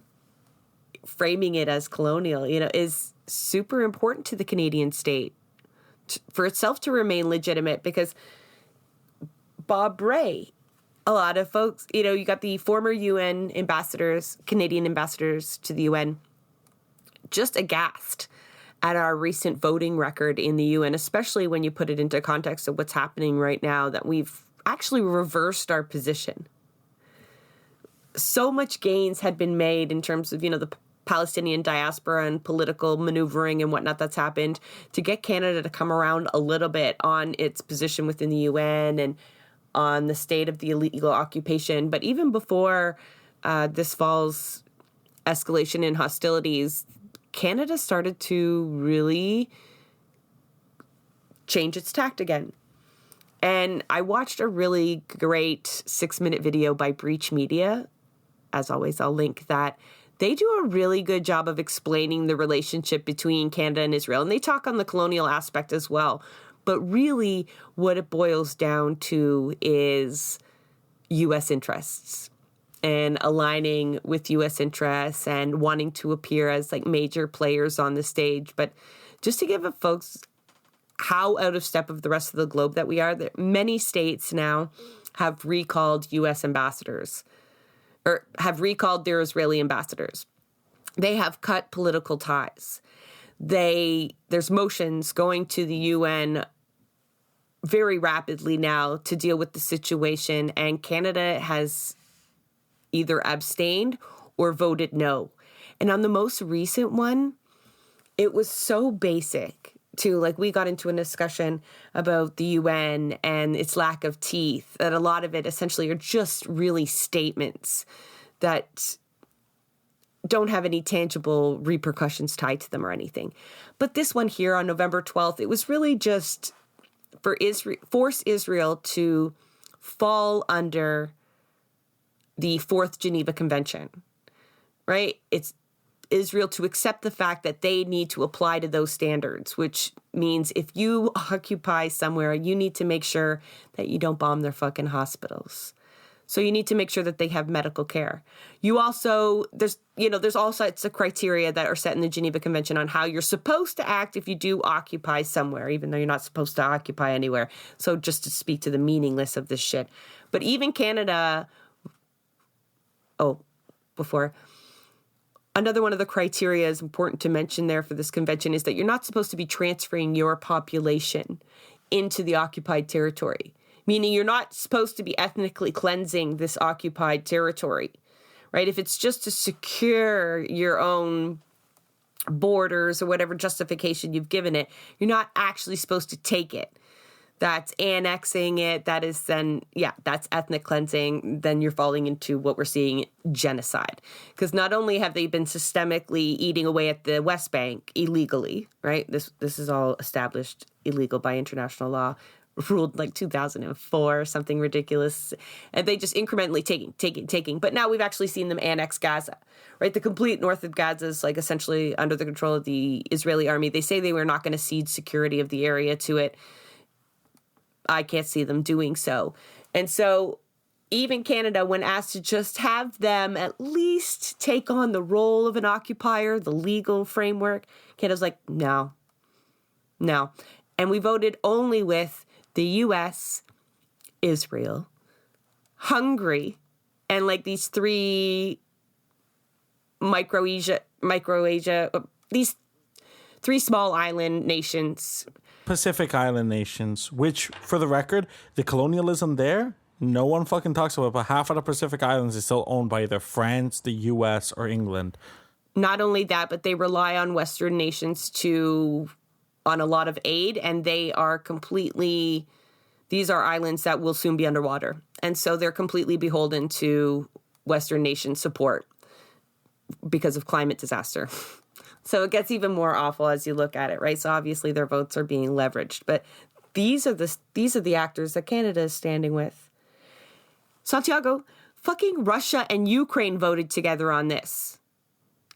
Speaker 1: framing it as colonial, you know, is super important to the Canadian state for itself to remain legitimate. Because Bob Rae, a lot of folks, you know, you got the former UN ambassadors, Canadian ambassadors to the UN, just aghast at our recent voting record in the UN, especially when you put it into context of what's happening right now, that we've actually reversed our position. So much gains had been made in terms of, you know, the Palestinian diaspora and political maneuvering and whatnot that's happened to get Canada to come around a little bit on its position within the UN and on the state of the illegal occupation. But even before this fall's escalation in hostilities, Canada started to really change its tact again. And I watched a really great 6-minute video by Breach Media. As always, I'll link that. They do a really good job of explaining the relationship between Canada and Israel. And they talk on the colonial aspect as well. But really, what it boils down to is U.S. interests and aligning with U.S. interests and wanting to appear as like major players on the stage. But just to give folks how out of step of the rest of the globe that we are, that many states now have recalled U.S. ambassadors or have recalled their Israeli ambassadors. They have cut political ties. There's motions going to the UN very rapidly now to deal with the situation, and Canada has either abstained or voted no. And on the most recent one, it was so basic to, like, we got into a discussion about the UN and its lack of teeth, that a lot of it essentially are just really statements that don't have any tangible repercussions tied to them or anything. But this one here on November 12th, it was really just for force Israel to fall under the Fourth Geneva Convention, right? It's Israel to accept the fact that they need to apply to those standards, which means if you occupy somewhere, you need to make sure that you don't bomb their fucking hospitals. So you need to make sure that they have medical care. You also, there's all sorts of criteria that are set in the Geneva Convention on how you're supposed to act if you do occupy somewhere, even though you're not supposed to occupy anywhere. So just to speak to the meaningless of this shit. But even Canada, another one of the criteria is important to mention there for this convention is that you're not supposed to be transferring your population into the occupied territory. Meaning you're not supposed to be ethnically cleansing this occupied territory, right? If it's just to secure your own borders or whatever justification you've given it, you're not actually supposed to take it. That's annexing it. That is then, that's ethnic cleansing. Then you're falling into what we're seeing, genocide. Because not only have they been systemically eating away at the West Bank illegally, right? This is all established illegal by international law, ruled like 2004 or something ridiculous. And they just incrementally taking. But now we've actually seen them annex Gaza, right? The complete north of Gaza is like essentially under the control of the Israeli army. They say they were not going to cede security of the area to it. I can't see them doing so. And so even Canada, when asked to just have them at least take on the role of an occupier, the legal framework, Canada's like, no. And we voted only with the U.S., Israel, Hungary, and like these three Micronesia, these three small island nations.
Speaker 2: Pacific Island nations, which, for the record, the colonialism there, no one fucking talks about, but half of the Pacific Islands is still owned by either France, the U.S., or England.
Speaker 1: Not only that, but they rely on Western nations on a lot of aid, and they are these are islands that will soon be underwater. And so they're completely beholden to Western nation support because of climate disaster. So it gets even more awful as you look at it, right? So obviously their votes are being leveraged, but these are the actors that Canada is standing with. Santiago, fucking Russia and Ukraine voted together on this.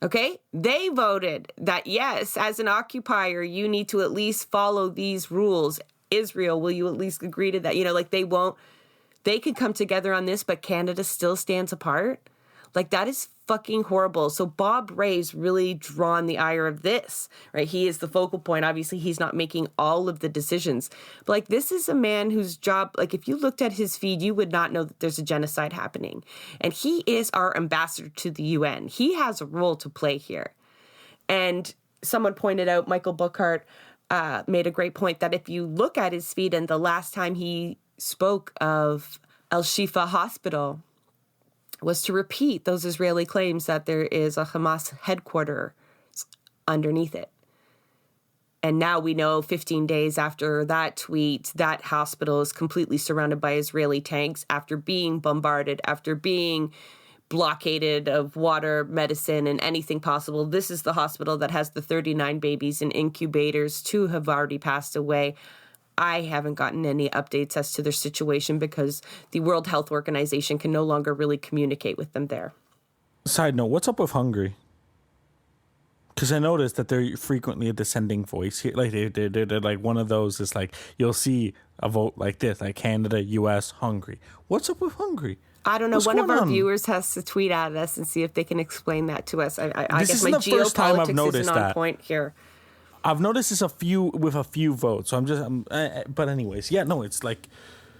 Speaker 1: Okay? They voted that, yes, as an occupier, you need to at least follow these rules. Israel, will you at least agree to that? They could come together on this, but Canada still stands apart. Like, that is fucking horrible. So Bob Rae's really drawn the ire of this, right? He is the focal point. Obviously, he's not making all of the decisions. But, like, this is a man whose job, like, if you looked at his feed, you would not know that there's a genocide happening. And he is our ambassador to the UN. He has a role to play here. And someone pointed out, Michael Buckhart made a great point that if you look at his feed and the last time he spoke of Al-Shifa Hospital was to repeat those Israeli claims that there is a Hamas headquarters underneath it. And now we know 15 days after that tweet, that hospital is completely surrounded by Israeli tanks after being bombarded, after being blockaded of water, medicine, and anything possible. This is the hospital that has the 39 babies in incubators. 2 have already passed away. I haven't gotten any updates as to their situation because the World Health Organization can no longer really communicate with them there.
Speaker 2: Side note, what's up with Hungary? Because I noticed that they're frequently a dissenting voice here. Like they're like one of those. It's like you'll see a vote like this, like Canada, U.S., Hungary. What's up with Hungary?
Speaker 1: I don't know.
Speaker 2: What's
Speaker 1: one of our
Speaker 2: on?
Speaker 1: Viewers has to tweet at us and see if they can explain that to us. I guess my
Speaker 2: geopolitics
Speaker 1: isn't on point here.
Speaker 2: I've noticed this a few votes. So but anyways, yeah, no, it's like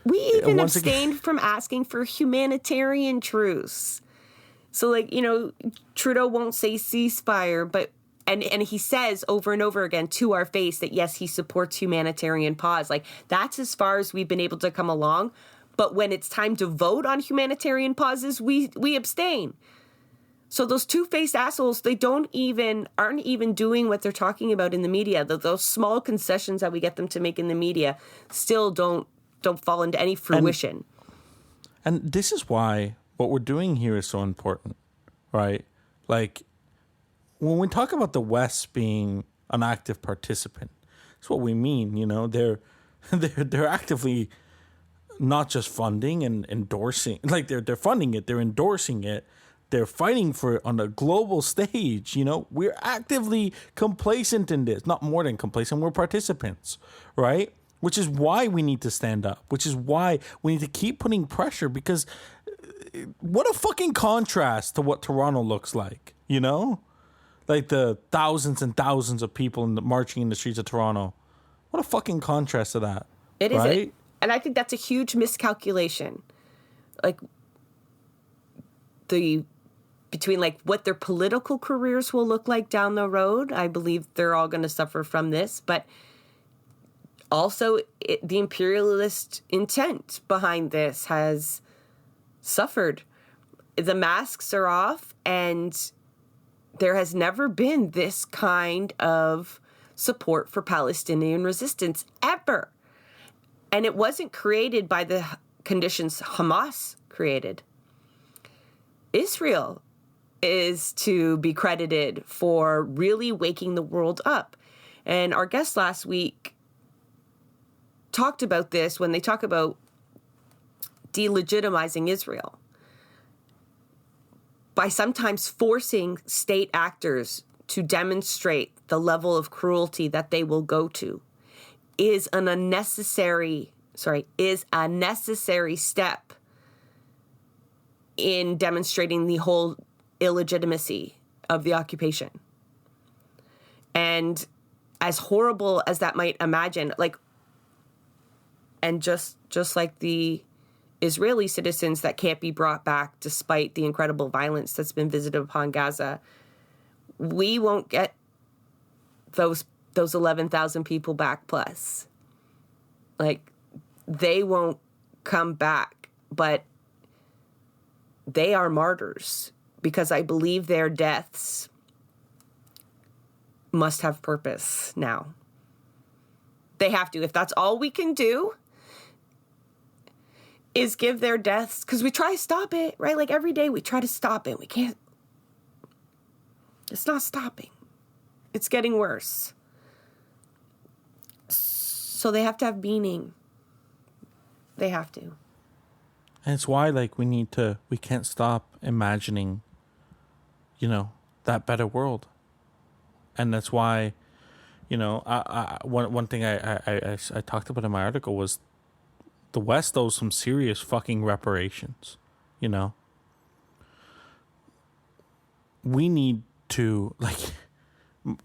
Speaker 1: we even abstained from asking for humanitarian truce. So, like, Trudeau won't say ceasefire, but and he says over and over again to our face that yes, he supports humanitarian pause. Like, that's as far as we've been able to come along. But when it's time to vote on humanitarian pauses, we abstain. So those two-faced assholes, they aren't even doing what they're talking about in the media. Those small concessions that we get them to make in the media still don't fall into any fruition.
Speaker 2: And this is why what we're doing here is so important, right? Like, when we talk about the West being an active participant, that's what we mean. They're actively not just funding and endorsing, like they're funding it, they're endorsing it. they're fighting for it on a global stage. You know, we're actively complacent in this, not more than complacent. We're participants, right? Which is why we need to stand up, which is why we need to keep putting pressure, because what a fucking contrast to what Toronto looks like, you know? Like the thousands and thousands of people marching in the streets of Toronto. What a fucking contrast to that.
Speaker 1: It is.
Speaker 2: Right?
Speaker 1: And I think that's a huge miscalculation. Like, between like what their political careers will look like down the road, I believe they're all going to suffer from this, but also the imperialist intent behind this has suffered. The masks are off, and there has never been this kind of support for Palestinian resistance ever. And it wasn't created by the conditions Hamas created. Israel is to be credited for really waking the world up. And our guest last week talked about this when they talk about delegitimizing Israel by sometimes forcing state actors to demonstrate the level of cruelty that they will go to is a necessary step in demonstrating the whole illegitimacy of the occupation. And as horrible as that might imagine, like, and just like the Israeli citizens that can't be brought back despite the incredible violence that's been visited upon Gaza, we won't get those 11,000 people back plus. Like, they won't come back, but they are martyrs because I believe their deaths must have purpose now. They have to. If that's all we can do is give their deaths, because we try to stop it, right? Like every day we try to stop it. We can't. It's not stopping. It's getting worse. So they have to have meaning. They have to.
Speaker 2: And it's why, like, we can't stop imagining, you know, that better world. And that's why, you know, one thing I talked about in my article was the West owes some serious fucking reparations, you know. We need to, like,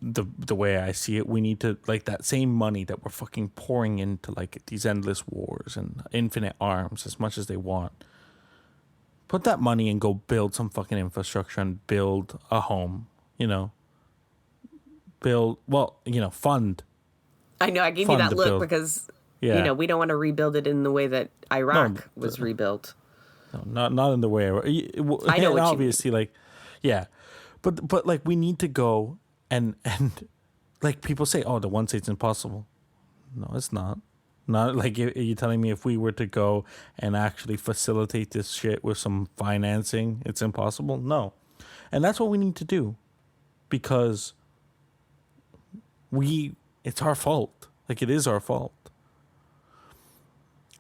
Speaker 2: the way I see it, we need to, like, that same money that we're fucking pouring into, like, these endless wars and infinite arms as much as they want, put that money and go build some fucking infrastructure and build a home, you know. Fund.
Speaker 1: I know, I gave you that look
Speaker 2: build.
Speaker 1: because,
Speaker 2: Yeah.
Speaker 1: you know, we don't want to rebuild it in the way that Iraq was rebuilt.
Speaker 2: No, not in the way.
Speaker 1: I know what
Speaker 2: obviously, like, yeah. But like, we need to go and like, people say, oh, the one state's impossible. No, it's not. Not like, are you telling me if we were to go and actually facilitate this shit with some financing, it's impossible? No. And that's what we need to do, because it's our fault. Like, it is our fault.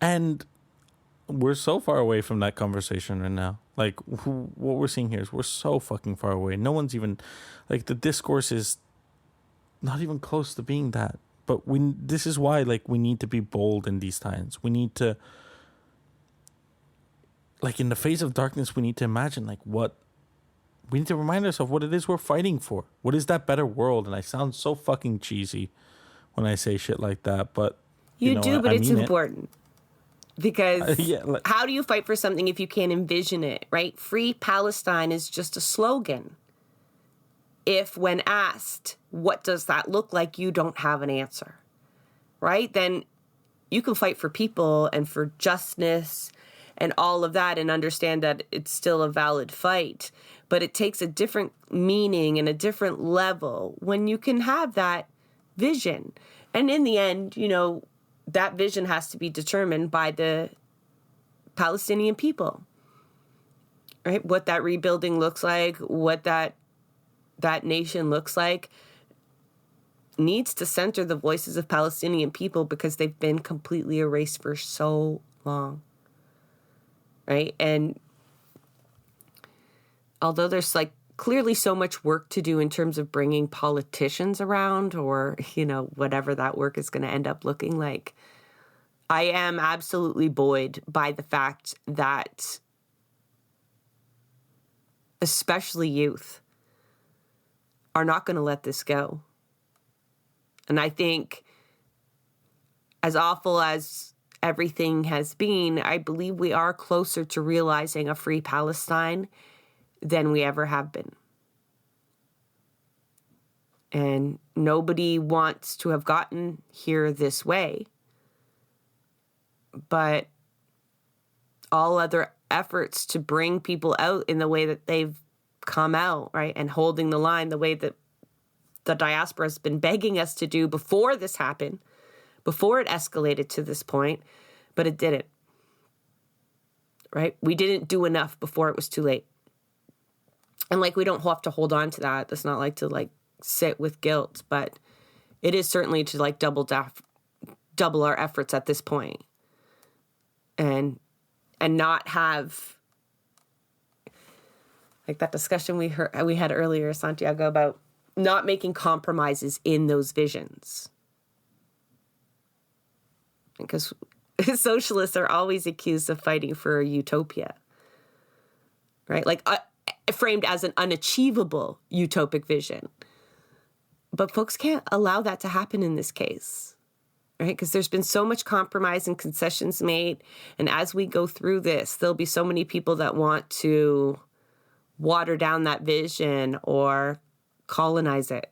Speaker 2: And we're so far away from that conversation right now. Like, what we're seeing here is we're so fucking far away. No one's even, like, the discourse is not even close to being that. But this is why, like, we need to be bold in these times. We need to, like, in the face of darkness, we need to imagine, like, we need to remind ourselves what it is we're fighting for. What is that better world? And I sound so fucking cheesy when I say shit like that, but
Speaker 1: you
Speaker 2: know,
Speaker 1: do, but it's important. Because
Speaker 2: yeah,
Speaker 1: how do you fight for something if you can't envision it, right? Free Palestine is just a slogan. If when asked, what does that look like, you don't have an answer, right? Then you can fight for people and for justness and all of that and understand that it's still a valid fight. But it takes a different meaning and a different level when you can have that vision. And in the end, you know, that vision has to be determined by the Palestinian people, right? What that rebuilding looks like, what that nation looks like, needs to center the voices of Palestinian people because they've been completely erased for so long, right? And although there's like clearly so much work to do in terms of bringing politicians around, or, whatever that work is going to end up looking like, I am absolutely buoyed by the fact that especially youth are not going to let this go. And I think, as awful as everything has been, I believe we are closer to realizing a free Palestine than we ever have been. And nobody wants to have gotten here this way. But all other efforts to bring people out in the way that they've come out, right, and holding the line the way that the diaspora has been begging us to do before this happened, before it escalated to this point, but it didn't, right? We didn't do enough before it was too late. And we don't have to hold on to that. That's not to sit with guilt, but it is certainly to double our efforts at this point. And not have that discussion we had earlier, Santiago, about not making compromises in those visions. Because socialists are always accused of fighting for a utopia, right? Framed as an unachievable utopic vision. But folks can't allow that to happen in this case. Right? Because there's been so much compromise and concessions made. And as we go through this, there'll be so many people that want to water down that vision or colonize it.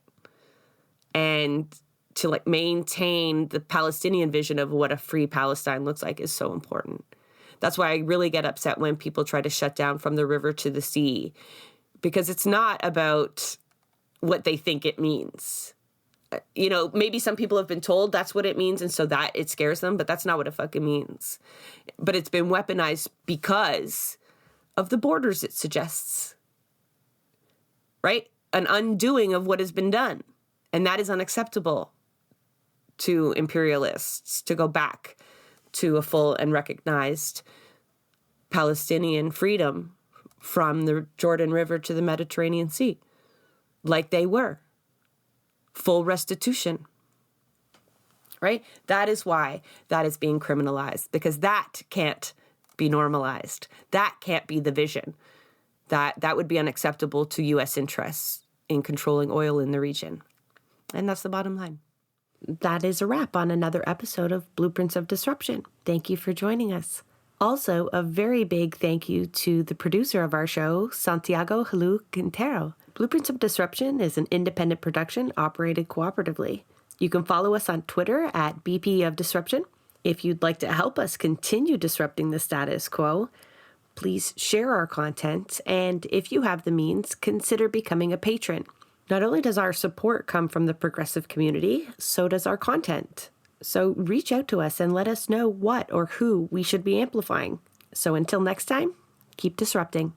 Speaker 1: And to maintain the Palestinian vision of what a free Palestine looks like is so important. That's why I really get upset when people try to shut down from the river to the sea. Because it's not about what they think it means. Maybe some people have been told that's what it means, and so that it scares them, but that's not what it fucking means. But it's been weaponized because of the borders it suggests, right? An undoing of what has been done. And that is unacceptable to imperialists, to go back to a full and recognized Palestinian freedom from the Jordan River to the Mediterranean Sea, like they were. Full restitution, right? That is why that is being criminalized, because that can't be normalized. That can't be the vision. That would be unacceptable to U.S. interests in controlling oil in the region. And that's the bottom line. That is a wrap on another episode of Blueprints of Disruption. Thank you for joining us. Also, a very big thank you to the producer of our show, Santiago Helou Quintero. Blueprints of Disruption is an independent production operated cooperatively. You can follow us on Twitter at BP of Disruption. If you'd like to help us continue disrupting the status quo, please share our content, and if you have the means, consider becoming a patron. Not only does our support come from the progressive community, so does our content. So reach out to us and let us know what or who we should be amplifying. So until next time, keep disrupting.